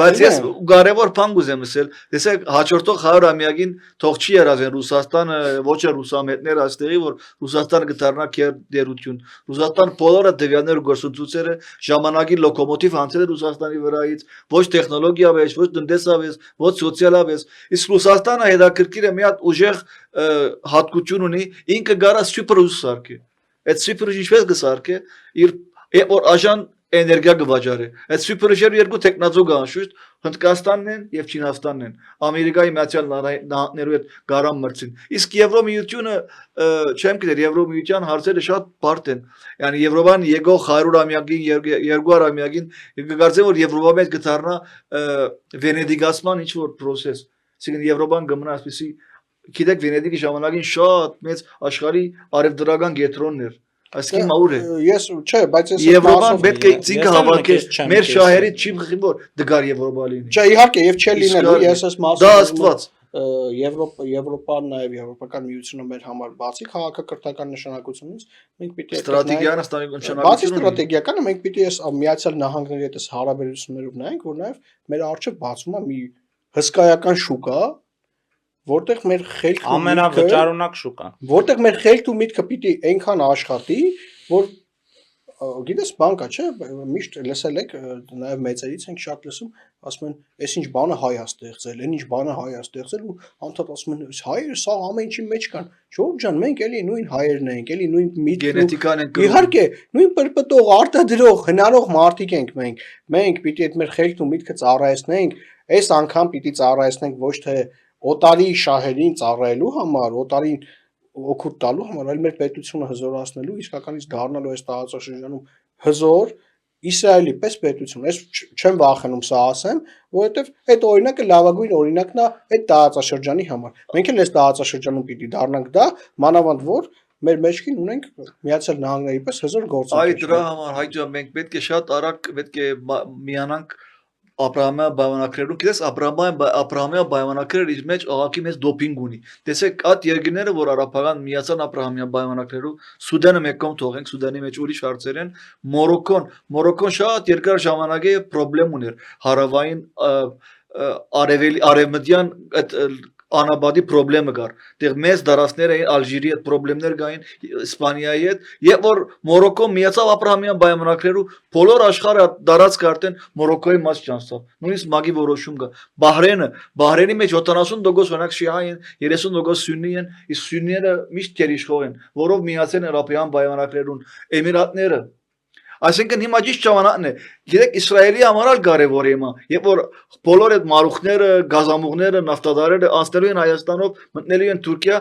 Բայց ես կարևոր բան կուզեմ ասել, տեսեք հաջորդող 100-ամյակին թող չի երազեն Ռուսաստանը, ոչ է ռուսամետներ այստեղի, որ Ռուսաստանը կդառնա քերդերություն։ Ռուսաստան բոլորը դեպիաներ ու գործընթացները ժամանակի լոկոմոտիվ հանցել է Ռուսաստանի վրայից, ոչ տեխնոլոգիավեզ, ոչ տնտեսավեզ, ոչ սոցիալավեզ։ Իսկ Ռուսաստանը հետաքրքիր է մի հատ ուժեղ հատկություն ունի ինքը գարա սուպերուժ սարքի այդ սուպերուժը ինչպես կսարքի իր որ աժան էներգիա կվաճառի այդ սուպերուժերը երկու տեխնազո կան շուտ Հնդկաստանն են եւ Չինաստանն են Ամերիկայի Միացյալ Նահանգներու հետ գարան մրցին իսկ Եվրոմիությունը չեմ գիտեր Եվրոմիության հարցերը շատ բարդ են yani Եվրոպան եկող 100-ամյակին 200-ամյակին կգարձեմ որ Եվրոպա մեջ կդառնա վենեդիգացման ինչ որ process այսինքն Եվրոպան կմնա այսպեսի Գիտեք Վենեդիգի ժամանակին շատ մեծ աշխարհի արևդրական գետրոններ այսինքն մաուր է ես չէ բայց ես Եվրոպան պետք է ինքը հավաքի մեր շահերի չի խիմ որ դգար Եվրոպա լինի չէ իհարկե եւ չէ լինելու ես այս մասը դա աստված Եվրոպան նաեւ Եվրոպական միությունը մեր համար բացի քաղաքակրթական նշանակությունից մենք պիտի ստրատեգիան ստանալու նշանակություն բացի ստրատեգիականը մենք պիտի այս Միացյալ Նահանգների հետ այս հարաբերություններով նայենք որ նաեւ մեր առջև բացում է մի հսկայական շուկա որտեղ մեր խելքն ու ամենավճարունակ շուկան որտեղ մեր խելքն ու միտքը պիտի այնքան աշխատի որ գիտես բան կա, չէ, միշտ լսել եք, նաև մեծերից ենք շատ լսում, ասում են, այս ինչ բանը հայ է ստեղծել, այն ինչ բանը հայ է ստեղծել ու անդադ ասում են, հայերը սա ամեն ինչի մեջ կան։ Ժողովուրդ ջան, մենք էլի նույն հայերն ենք, էլի նույն միտքն ու Գենետիկան են կրում։ իհարկե, նույն պրպտող, արտադրող, հնարող մարդիկ ենք մենք։ Մենք պիտի այդ մեր խելքն ու միտքը ծառայեցնենք, այս անգամ պիտի ծառայեցնենք ոչ թե օտարի շահերին ծառայելու համար, օտարին օգուտ տալու համար, այլ մեր պետությունը հզորացնելու, իսկականից դառնալու այս տարածաշրջանում հզոր Իսրայելի պես պետություն։ Ես չեմ վախենում սա ասեմ, որովհետև այդ օրինակը լավագույն օրինակն է այդ տարածաշրջանի համար։ Մենք էլ այս տարածաշրջանում պիտի դառնանք դա, մանավանդ որ մեր մեջքին ունենք Միացյալ Նահանգների պես հզոր Այ գործընկեր։ դրա համար հայ ջան մենք պետք է շատ արագ պետք է միանանք Աբրահամյան պայմանագրերում, գիտես Աբրահամյան պայմանագրերը իր մեջ աղաքի մեծ դոփինգ ունի։ Տեսեք, այդ երկրները, որ արաբական միացան Աբրահամյան պայմանագրերում, Սուդանը մեկ կողմ թողենք, Սուդանի մեջ ուրիշ հարցեր են, Մորոկոն շատ երկար ժամանակ է խնդրեմ ուներ հարավային արևմտյան այդ անաբադի խնդրեմը կար։ Դեռ մեծ դարաշներ էին Ալժիրի հետ խնդիրներ կային, Իսպանիայի հետ, երբ որ Մորոկոն միացավ Աբրահամյան պայմանագրերում, բոլոր աշխարհը դարած կարտեն Մորոկոյի մաս չանցավ։ Նույնիսկ մագի որոշում կա։ Բահրեյնի մեջ 70% օրինակ շիա են, 30% սուննի են, իսկ սուննիները միշտ գերիշխող են, որով միացել են Աբրահամյան պայմանագրերում Էմիրատները։ Այսինքն հիմա ճիշտ ժամանակն է։ Գիտեք Իսրայելի համար էլ կարևոր է հիմա, երբ որ բոլոր այդ մարուխները, գազամուղները, նավթատարները անցնելու են Հայաստանով, մտնելու են Թուրքիա,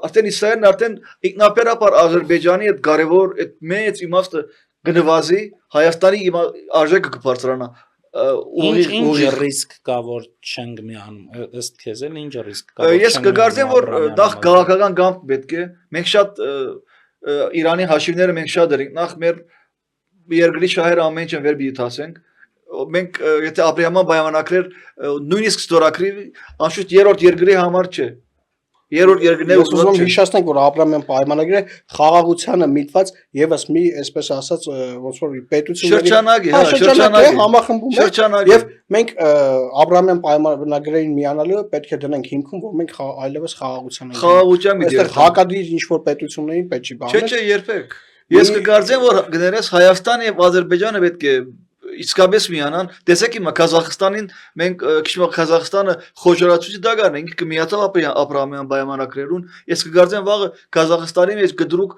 արդեն Իսրայելն արդեն ինքնաբերաբար Ադրբեջանի այդ կարևոր այդ մեծ իմաստը գնվազի, Հայաստանի արժեքը կբարձրանա։ Ինչ ռիսկ կա որ չենք միանում ըստ քեզ էլ ինչ ռիսկ կա Ես կգարձեմ որ դա քաղաքական կամք պետք է։ Մենք շատ Իրանի հաշիվները մենք շատ դրենք։ Նախ մեր երկրի շահերը ամեն ինչ վեր պիտի տասենք։ Մենք եթե Աբրահամյան պայմանագրեր նույնիսկ ստորագրի անշուշտ երրորդ երկրի համար չէ։ Երրորդ երկրները ուզում եմ հիշեցնենք, որ Աբրահամյան պայմանագրերը խաղաղությանը միտված եւս մի, այսպես ասած, ոնց որ պետությունների շրջանակ համախմբում է։ Եվ մենք Աբրահամյան պայմանագրերին միանալու պետք է դնենք հիմքում, որ մենք այլևս խաղաղության ենք։ Այստեղ հակադիր ինչ որ պետություններին պետք չի բանել։ Չէ, երբեք։ Ես կգարձեմ, որ գներես Հայաստանը եւ Ադրբեջանը պետք է իսկապես միանան։ Տեսեք հիմա Ղազախստանին մենք քիչ Ղազախստանը խոժորացուցի դագարն ենք կմիացավ Աբրահամյան պայմանագրերուն։ Ես կգարձեմ վաղը Ղազախստանի մեջ գդրուկ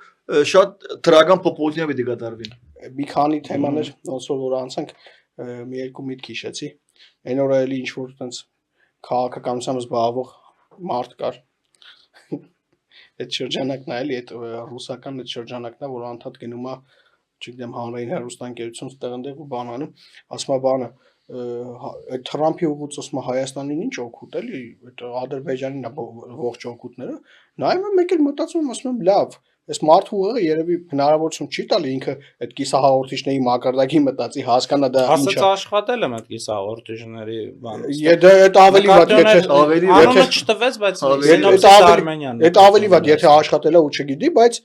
շատ դրական փոփոխություններ պետք է կատարվին։ Մի քանի թեմաներ ոնց որ անցանք մի երկու միտք հիշեցի։ Այն օրը էլի ինչ որ տենց քաղաքականությամբ զբաղվող մարդ կար։ Այդ շրջանակն է էլի այդ ռուսական այդ շրջանակն է, որ անդադ գնում է, չգիտեմ, հանրային հեռուստաընկերություն ստեղ ընդեղ ու բան անում, ասում է բանը, այդ Թրամփի ուղուց ասում է Հայաստանին ինչ օգուտ էլի, այդ Ադրբեջանին է ողջ օգուտները, նայում եմ մեկ էլ մտածում եմ, ասում եմ լավ, այս մարդու ուղեղը երևի հնարավորություն չի տալի ինքը այդ կիսահաղորդիչների մակարդակի մտածի, հասկանա դա ինչ է։ Ասած աշխատել եմ այդ կիսահաղորդիչների բանը։ Այդ ավելի վատ, անունը չտվեց, բայց այդ ավելի վատ, եթե աշխատել է ու չգիտի, բայց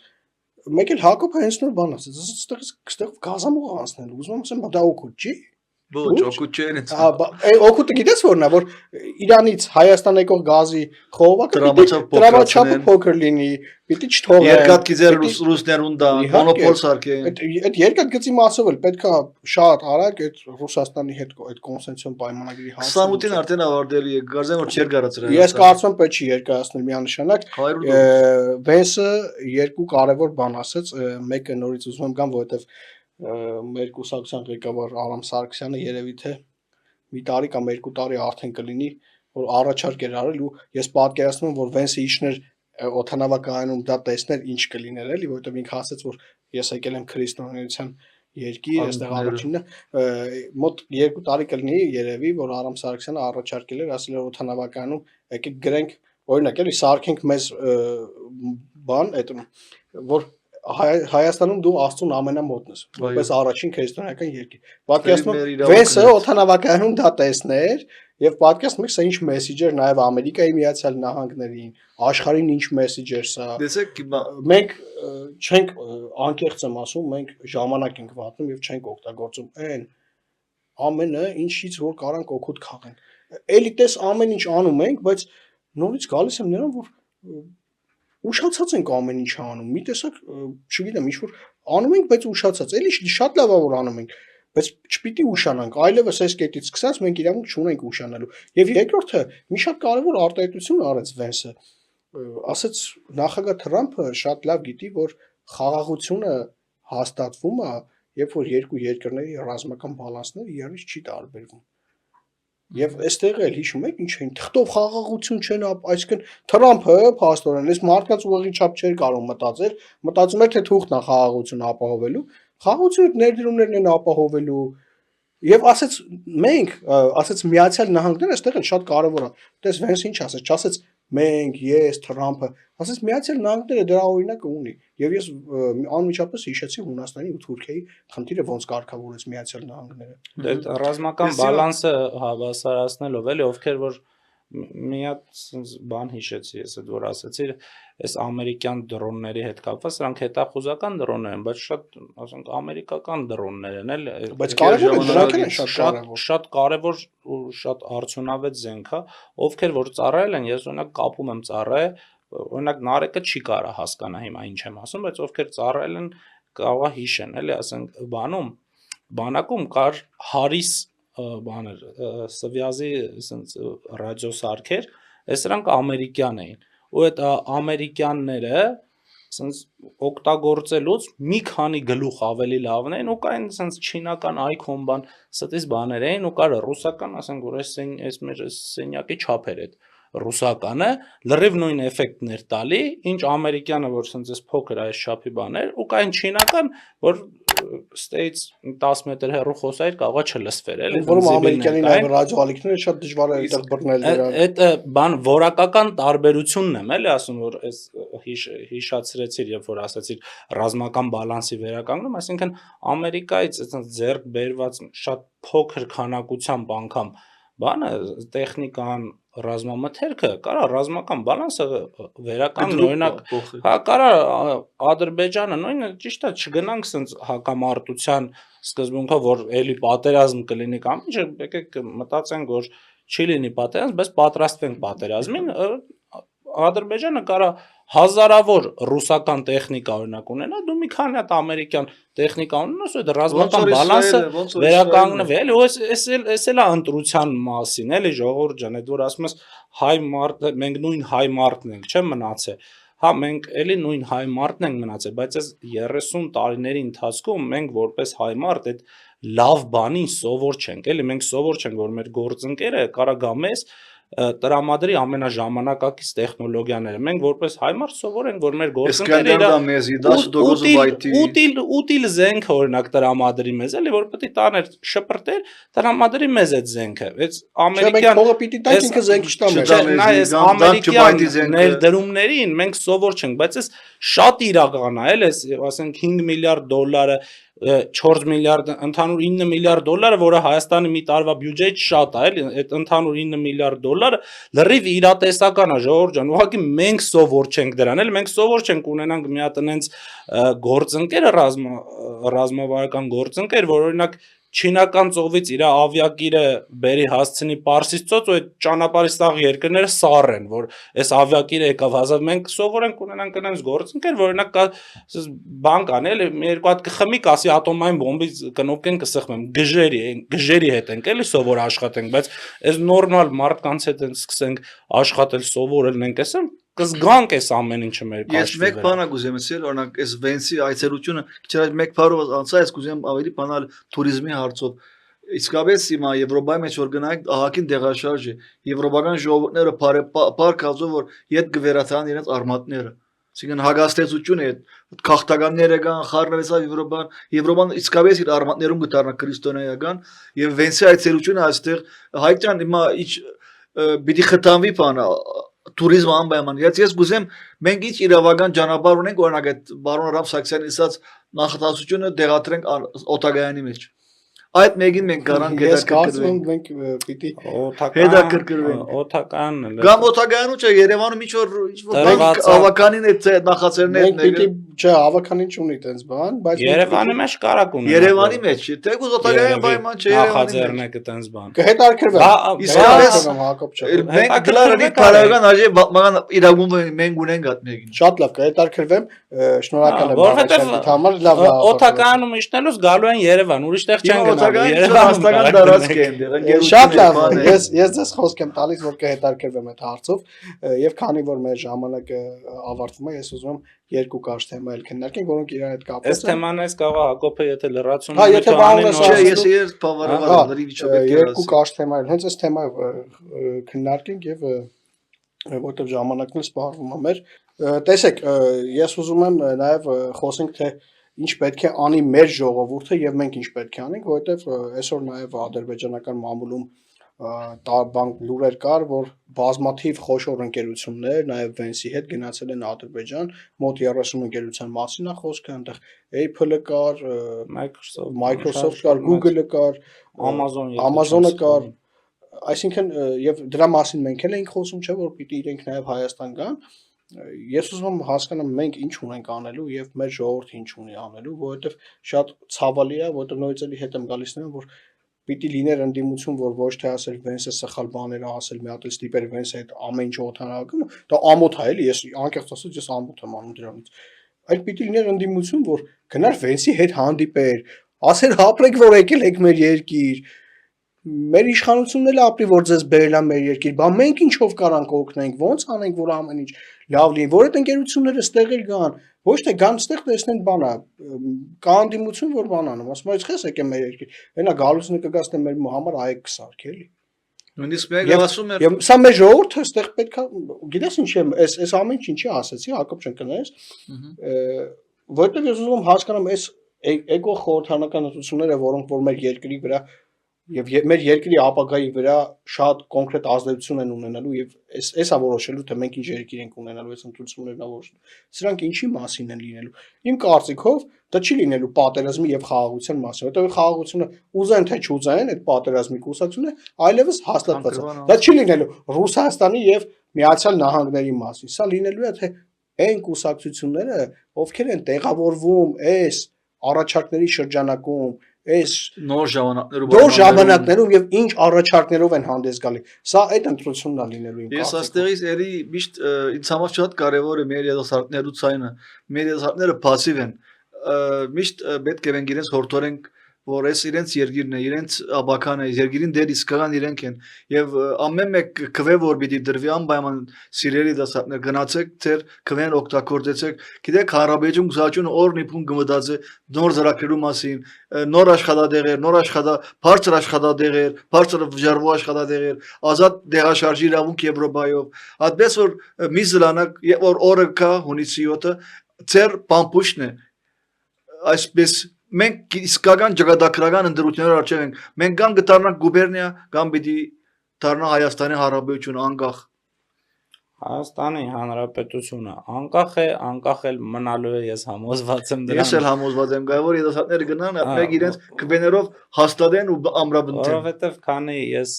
մեկ էլ Հակոբը հենց նոր բան ասաց, այստեղ գազամուղ անցնել, ուզում եմ ասեմ, դա օգուտ չի։ Ոչ, օգուտ չէ ինձ։ Օգուտը գիտես որն է, որ Իրանից Հայաստան եկող գազի խողովակը դրամաչափը փոքր լինի, պիտի չթողեն։ Երկաթգծեր ռուսներուն դա մոնոպոլ սարքեն։ Այդ երկաթգծի մասով էլ պետքա շատ արագ այդ Ռուսաստանի հետ այդ կոնսենսիոն պայմանագրի հասնել։ 28-ին արդեն ավարտելի է, գարձեմ որ չէր գարացրել։ Ես կարծում եմ պետք չի երկարացնել միանշանակ։ Վենսը երկու կարևոր բան ասաց, մեկը նորից ուզում եմ գամ, որովհետև մեր կուսակցության ղեկավար Արամ Սարգսյանը երևի թե մի տարի կամ երկու տարի արդեն կլինի, որ առաջարկ էր արել ու ես պատկերացնում եմ, որ Վենսը իջներ օդանավակայանում դա տեսներ ինչ կլիներ էլի, որովհետև ինքը ասաց, որ ես եկել եմ քրիստոնեության երկիր, այստեղ առաջինը մոտ 2 տարի կլինի երևի, որ Արամ Սարգսյանը առաջարկել էր, ասել էր օդանավակայանում եկեք գրենք, օրինակ էլի սարքենք մեզ բան, այդ որ Հայաստանում դու Աստծուն ամենամոտն ես, որպես առաջին քրիստոնեական երկիր։ Պատկերացնում եմ Վենսը օդանավակայանում դա տեսներ եւ պատկերացնում եք սա ինչ մեսեջ էր նաեւ Ամերիկայի Միացյալ Նահանգներին, աշխարհին ինչ մեսեջ էր սա։ Տեսեք հիմա մենք չենք անկեղծ եմ ասում, մենք ժամանակ ենք վատնում եւ չենք օգտագործում այն ամենը, ինչից որ կարանք օգուտ քաղենք։ Էլի տես ամեն ինչ անում ենք, բայց նորից գալիս եմ նրան, որ ուշացած ենք ամեն ինչ անում։ Մի տեսակ, չգիտեմ, ինչ որ անում ենք, բայց ուշացած։ Էլի շատ լավ է որ անում ենք, բայց չպիտի ուշանանք։ Այլևս այս կետից սկսած մենք իրավունք չունենք ուշանալու։ Եվ երկրորդը, մի շատ կարևոր արտահայտություն արեց Վենսը։ Ասաց նախագահ Թրամփը շատ լավ գիտի, որ խաղաղությունը հաստատվում է, երբ որ երկու երկրների ռազմական բալանսները իրարից չի տարբերվում։ Եվ այստեղ էլ հիշում եք ինչ էին թղթով խաղաղություն չեն, այսինքն Թրամփը փաստորեն այս մարդկանց ուղղի չափ չէր կարող մտածել, մտածում էր թե թուղթն է խաղաղություն ապահովելու, խաղաղությունը ներդրումներն են ապահովելու։ Եվ ասաց մենք, ասաց Միացյալ Նահանգները այստեղ էլ շատ կարևոր է։ Տես Վենսը ինչ ասաց, չասաց մենք, ես, Թրամփը, ասաց Միացյալ Նահանգները դրա օրինակը ունի։ Եվ ես անմիջապես հիշեցի Հունաստանի ու Թուրքիայի խնդիրը ոնց կարգավորեց Միացյալ Նահանգները։ Դե ռազմական բալանսը հավասարացնելով էլի ովքեր որ մի հատ բան հիշեցի ես այդ որ ասացի այս ամերիկյան դրոնների հետ կապված սրանք հետախուզական դրոններ են բայց շատ ասենք ամերիկական դրոններ են էլ բայց կարևոր է դրանք են շատ կարևոր ու շատ արդյունավետ զենք է ովքեր որ ծառայել են ես օրինակ կապում եմ ծառայ օրինակ Նարեկը չի կարա հասկանա հիմա ինչ եմ ասում բայց ովքեր ծառայել են կարող է հիշեն էլի ասենք բանակում կար Հարիս բաներ սվյազի ասենց ռադիոսարքեր այս սրանք ամերիկյան էին ու այդ ամերիկյանները ասենց օգտագործելուց մի քանի գլուխ ավելի լավն էին ու կային ասենց չինական այքոն բան ստից բաներ էին ու կար ռուսական ասենք որ այս մեր սենյակի չափեր այդ ռուսականը լրիվ նույն էֆեկտներ տալի ինչ ամերիկյանը որ ասենց այս փոքր այս չափի բաներ ու կային չինական որ States 10 մետր հեռու խոսայր կարողա չլսվեր էլի որում ամերիկյանի նաև ռադիոալիքները շատ դժվար է այդտեղ բռնել դրան այդ բան որակական տարբերությունն եմ էլի ասում որ այս հիշացրեցիր երբ որ ասացիր ռազմական բալանսի վերականգնում այսինքն Ամերիկայից այսպես ձեռք բերված շատ փոքր քանակությամբ անգամ բանը տեխնիկան ռազմամթերքը կարա ռազմական բալանսը վերականգնի օրինակ հա կարա Ադրբեջանը նույնը ճիշտ է չգնանք սենց հակամարտության սկզբունքով որ էլի պատերազմ կլինի կամ ինչ եկեք մտածենք որ չի լինի պատերազմ բայց պատրաստվենք պատերազմին Ադրբեջանը կարա հազարավոր ռուսական տեխնիկա օրինակ ունենա դու մի քանի հատ ամերիկյան տեխնիկա ունենաս այդ ռազմական բալանսը վերականգնվի էլի էս էլ է ընտրության մասին էլի ժողովուրդ ջան այդ որ ասում ես հայ մարդ մենք նույն հայ մարդն ենք չէ մնացե հա մենք էլի նույն հայ մարդն ենք մնացել բայց այս 30 տարիների ընթացքում մենք որպես հայ մարդ այդ լավ բանին սովոր չենք էլի մենք սովոր չենք որ մեր գործընկերը կարա գա մեզ տրամադրի ամենաժամանակակից տեխնոլոգիաները մենք որպես հայ մարդ սովոր ենք որ մեր գործընկերները ուտիլ զենք օրինակ տրամադրի մեզ էլի որ պետք է տաներ շպրտեր տրամադրի մեզ այդ զենքը այս ամերիկյան փողը պիտի տանք ինքը զենք չտա այս ամերիկյան ներդրումներին մենք սովոր չենք բայց այս շատ իրական է էլի ասենք 5 միլիարդ դոլարը 4 միլիարդ ընդհանուր 9 միլիարդ դոլարը որը Հայաստանի մի տարվա բյուջեից շատ է էլի այդ ընդհանուր 9 միլիարդ դոլարը լրիվ իրատեսական է ժողովուրդ ջան ուղղակի մենք սովոր չենք դրան էլի մենք սովոր չենք ունենանք մի հատ այնց գործընկեր ռազմավարական գործընկեր որ օրինակ Չինական ծովից իր ավիակիրը բերի հասցնի Պարսից ծոց ու այդ ճանապարհի սաղ երկրները սառեն որ այս ավիակիրը եկավ հազար մենք սովոր ենք ունենանք այնպես գործընկեր որ օրինակ կա բան կան էլի մի երկու հատ կխմի կասի ատոմային բոմբից կնոպկեն կսխմեմ գժերի հետ ենք էլի սովոր աշխատենք բայց այս նորմալ մարդկանց հետ սկսենք աշխատել սովորել ենք ասեմ կզգանք այս ամեն ինչը մեր կաշվի ես մեկ բան ագուզեմ ասել օրինակ այս Վենսի այցելությունը քիչ առաջ մեկ բառով անցա ես կուզեմ ավելի բանալ туриզմի հարցով իսկապես հիմա Եվրոպայի մեջ որ գնանք ահագին դեղաշարժ է եվրոպական ժողովուրդները парք ազով որ իդ գվերաթան իրենց արմատները այսինքն հագաստեցություն է քաղաքտականները կան խառնվեցավ Եվրոպան իսկապես իր արմատներում գտարնա քրիստոնեական եւ Վենսի այցելությունը այստեղ հայկյան հիմա ինչ պիտի խթանվի բանը туриզմը անպայման ես գուզեմ մենք ինչ իրավական ճանապարհ ունենք օրինակ այդ բարոն Ռամ Սաքսյանի ասած նախատեսությունը դեղատրենք օտագայանի մեջ այդ մեկին մենք կարանք Ես կարծում եմ հետաքրքրվենք։ մենք պիտի Հետաքրքրվենք։ օթական Կամ օթագայանում չէ Երևանում ինչ-որ Տրված է։ ավականին է նախաձեռնել մենք պիտի չէ ավականին չունի տենց բան, բայց Երևանի մեջ կարակ ունենա Երևանի մեջ թեկուզ օթագայանը պայման չէ Երևանի մեջ։ նախաձեռնեք այդպես բան կհետաքրքրվեմ։ Իսկապես Հակոբ ջան։ մենք գլարի բարական արժե մագան իրագում մենք ունենք այդ մեկին։ Շատ լավ կհետաքրքրվեմ, շնորհակալ եմ որովհետև բաղաշարի համար, լավ օթականում իջնելուց գալու են Երևան, ուրիշտեղ չեն գնալու։ Օթագայանը դարածք է այնտեղ։ Շատ լավ, ես ձեզ խոսք եմ տալիս, որ կհետաքրքրվեմ այդ հարցով, եւ քանի որ մեր ժամանակը ավարտվում է, ես ուզում եմ երկու կարճ թեմա էլ քննարկենք, որոնք իրար հետ կապված Այս թեման էս կարող Հակոբը եթե լրացում Հա, եթե բանալես Չէ, ես բավարար լրի վիճակի երկու կարճ թեմա էլ, հենց այս թեմայով քննարկենք եւ որտեղ ժամանակն էլ սպառվում է մեր տեսեք, ես ուզում եմ նաեւ խոսենք թե ինչ պետք է անի մեր ժողովուրդը եւ մենք ինչ պետք է անենք, որովհետեւ այսօր նաեւ ադրբեջանական մամուլում բան լուրեր կար, որ բազմաթիվ խոշոր ընկերություններ, նաև Վենսի հետ գնացել են Ադրբեջան, մոտ 30 ընկերության մասին է խոսքը, այնտեղ Apple-ը կար, Microsoft կար, Google-ը կար, Amazon-ը կար, այսինքն եւ դրա մասին մենք էլ էինք խոսում, չէ՞ որ պիտի իրենք նաև Հայաստան գան։ Ես ուզում եմ հասկանամ մենք ինչ ունենք անելու եւ մեր ժողովուրդը ինչ ունի անելու, որովհետեւ շատ ցավալի է, որովհետեւ նույնիսկ էլի հետ եմ գալիս նրան, որ պիտի լիներ ընդդիմություն, որ ոչ թե ասել Վենսը սխալ բաներ է ասել, մի հատ էլ ստիպեր Վենսը այդ ամեն ինչ օթանական, դա ամոթ է էլի, ես անկեղծ ասած ես ամոթ եմ անում դրանից։ Այդ պիտի լիներ ընդդիմություն, որ գնար Վենսի հետ հանդիպեր, ասեր հապրեք, որ եկել եք մեր երկիր, մեր իշխանությունն էլ ապրի, որ ձեզ բերել է մեր երկիր, բա մենք ինչով կարանք օգնենք, ոնց անենք, որ ամեն ինչ լավ լինի, որ այդ ընկերությունները ստեղ էլ գան, ոչ թե գան ստեղ տեսնեն բանա, կա անդիմություն, որ բան անում, ասում այս խես եկե մեր երկիր, այնա գալուսինը կգացնե մեր համար այգ կսարքի էլի։ Նույնիսկ մեկը ասում է Եվ սա մեր ժողովուրդը ստեղ պետքա, գիտես ինչ եմ, այս ամեն ինչի ասացի, Հակոբ ջան կներես, որտեղ ես ուզում եմ հասկանամ այս էկո խորհրդանական ընտրությունները, որոնք որ մեր երկրի վրա եւ մեր երկրի ապագայի վրա շատ կոնկրետ ազդեցություն են ունենալու եւ էսա որոշելու թե մենք ինչ երկիր ենք ունենալու այս ընտրություններն որոշելու սրանք ինչի մասին են լինելու իմ կարծիքով դա չի լինելու պատերազմի եւ խաղաղության մասին որտեղ խաղաղությունը ուզեն թե չուզեն այդ պատերազմի կուսակցությունը այլևս հաստատված է դա չի լինելու Ռուսաստանի եւ Միացյալ Նահանգների մասին սա լինելու է թե այն կուսակցությունները ովքեր են տեղավորվում այս առաջարկների շրջանակում այս նոր ժամանակներում եւ ինչ առաջարկներով են հանդես գալի սա այդ ընտրությունն է լինելու իմ ես այստեղից էլի միշտ ինձ համար շատ կարեւոր է մեր երիտասարդներու ցայնը մեր երիտասարդները փասիվ են միշտ պետք է մենք իրենց հորդորենք որ այս իրենց երկիրն է իրենց աբական է երկիրին դեր իսկական իրենք են եւ ամեն մեկ քվե որ պիտի դրվի անպայման սիրելի դասատներ գնացեք ձեր քվեն օգտագործեցեք գիտեք Ադրբեջան գուսաճուն օրնի փուն գմդածը նոր զրակերու մասին նոր աշխատադեղեր նոր բարձր աշխատադեղեր բարձր վճարվող աշխատադեղեր ազատ դեղաշարժի իրավունք Եվրոպայով այդպես որ մի զլանակ որ օրը կա հունիսի 7-ը ձեր բամբուշն է այսպես մենք իսկական ճակատագրական ընդրություններ արժեք ենք մենք կամ գտարնանք գուբերնիա կամ պիտի դառնա Հայաստանի Հանրապետություն անկախ Հայաստանի Հանրապետությունը անկախ էլ մնալու է ես համոզված եմ դրան ես էլ համոզված եմ գայոր երիտասարդները գնան մեկ իրենց քվեներով հաստատեն ու ամրապնդեն որովհետև քանի ես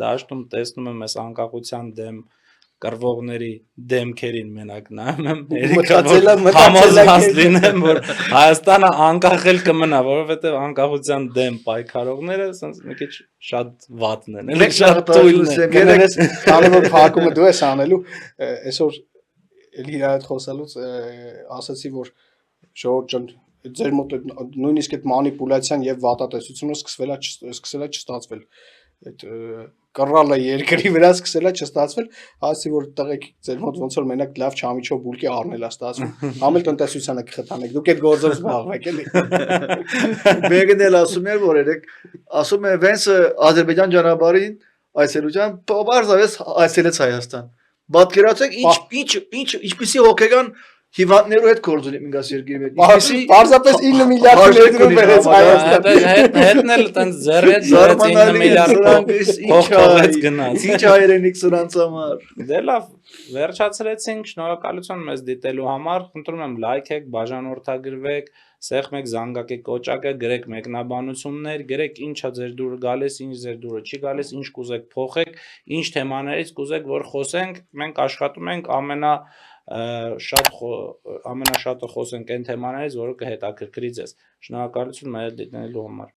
դաշտում տեսնում եմ այս անկախության դեմ կռվողների դեմքերին մենակ նայում եմ համոզված լինեմ որ Հայաստանը անկախ էլ կմնա որովհետև անկախության դեմ պայքարողները ասես մի քիչ շատ վատն են էլի շատ տույլն են քանի որ փակումը դու ես անելու այսօր էլի իր հետ խոսալուց ասացի որ ժողովուրդ ջան ձեր մոտ նույնիսկ այդ մանիպուլյացիան եւ վատատեսությունը սկսել է չստացվել այդ կռալը երկրի վրա սկսել է չստացվել, ասի որ տղեկ ձեր մոտ ոնց որ մենակ լավ չամիչով բուլկի առնել է ստացվում։ Ամեն տնտեսությանը կխթանեք, դուք այդ գործով զբաղվեք էլի։ Մեկն էլ ասում էր որ երեք ասում է Վենսը Ադրբեջան ճանապարհին այցելության բարձրավես այցելեց Հայաստան։ Պատկերացեք ինչպիսի հոգեգան հիվանդներու հետ գործ ունի ինքս երկրի մեջ։ Պարզապես 9 միլիարդ ներդրում վերեց Հայաստան։ Հետնել տենց ձեռեց 9 Զարմանալի է, միլիարդ սրանից ինչ փոխեց գնաց։ Ինչ հայրենիք սրանց համար։ Դե լավ, վերջացրեցինք, շնորհակալություն մեզ դիտելու համար, խնդրում եմ լայքեք, բաժանորդագրվեք, սեղմեք զանգակի կոճակը, գրեք մեկնաբանություններ, գրեք ինչա ձեր դուրը գալիս, ինչ ձեր դուրը չի գալիս, ինչ կուզեք փոխեք, ինչ թեմաներից կուզեք որ խոսենք, մենք աշխատում ենք ամենաշատը խոսենք այն թեմաներից, որը կհետաքրքրի ձեզ։ Շնորհակալություն մեզ դիտելու համար։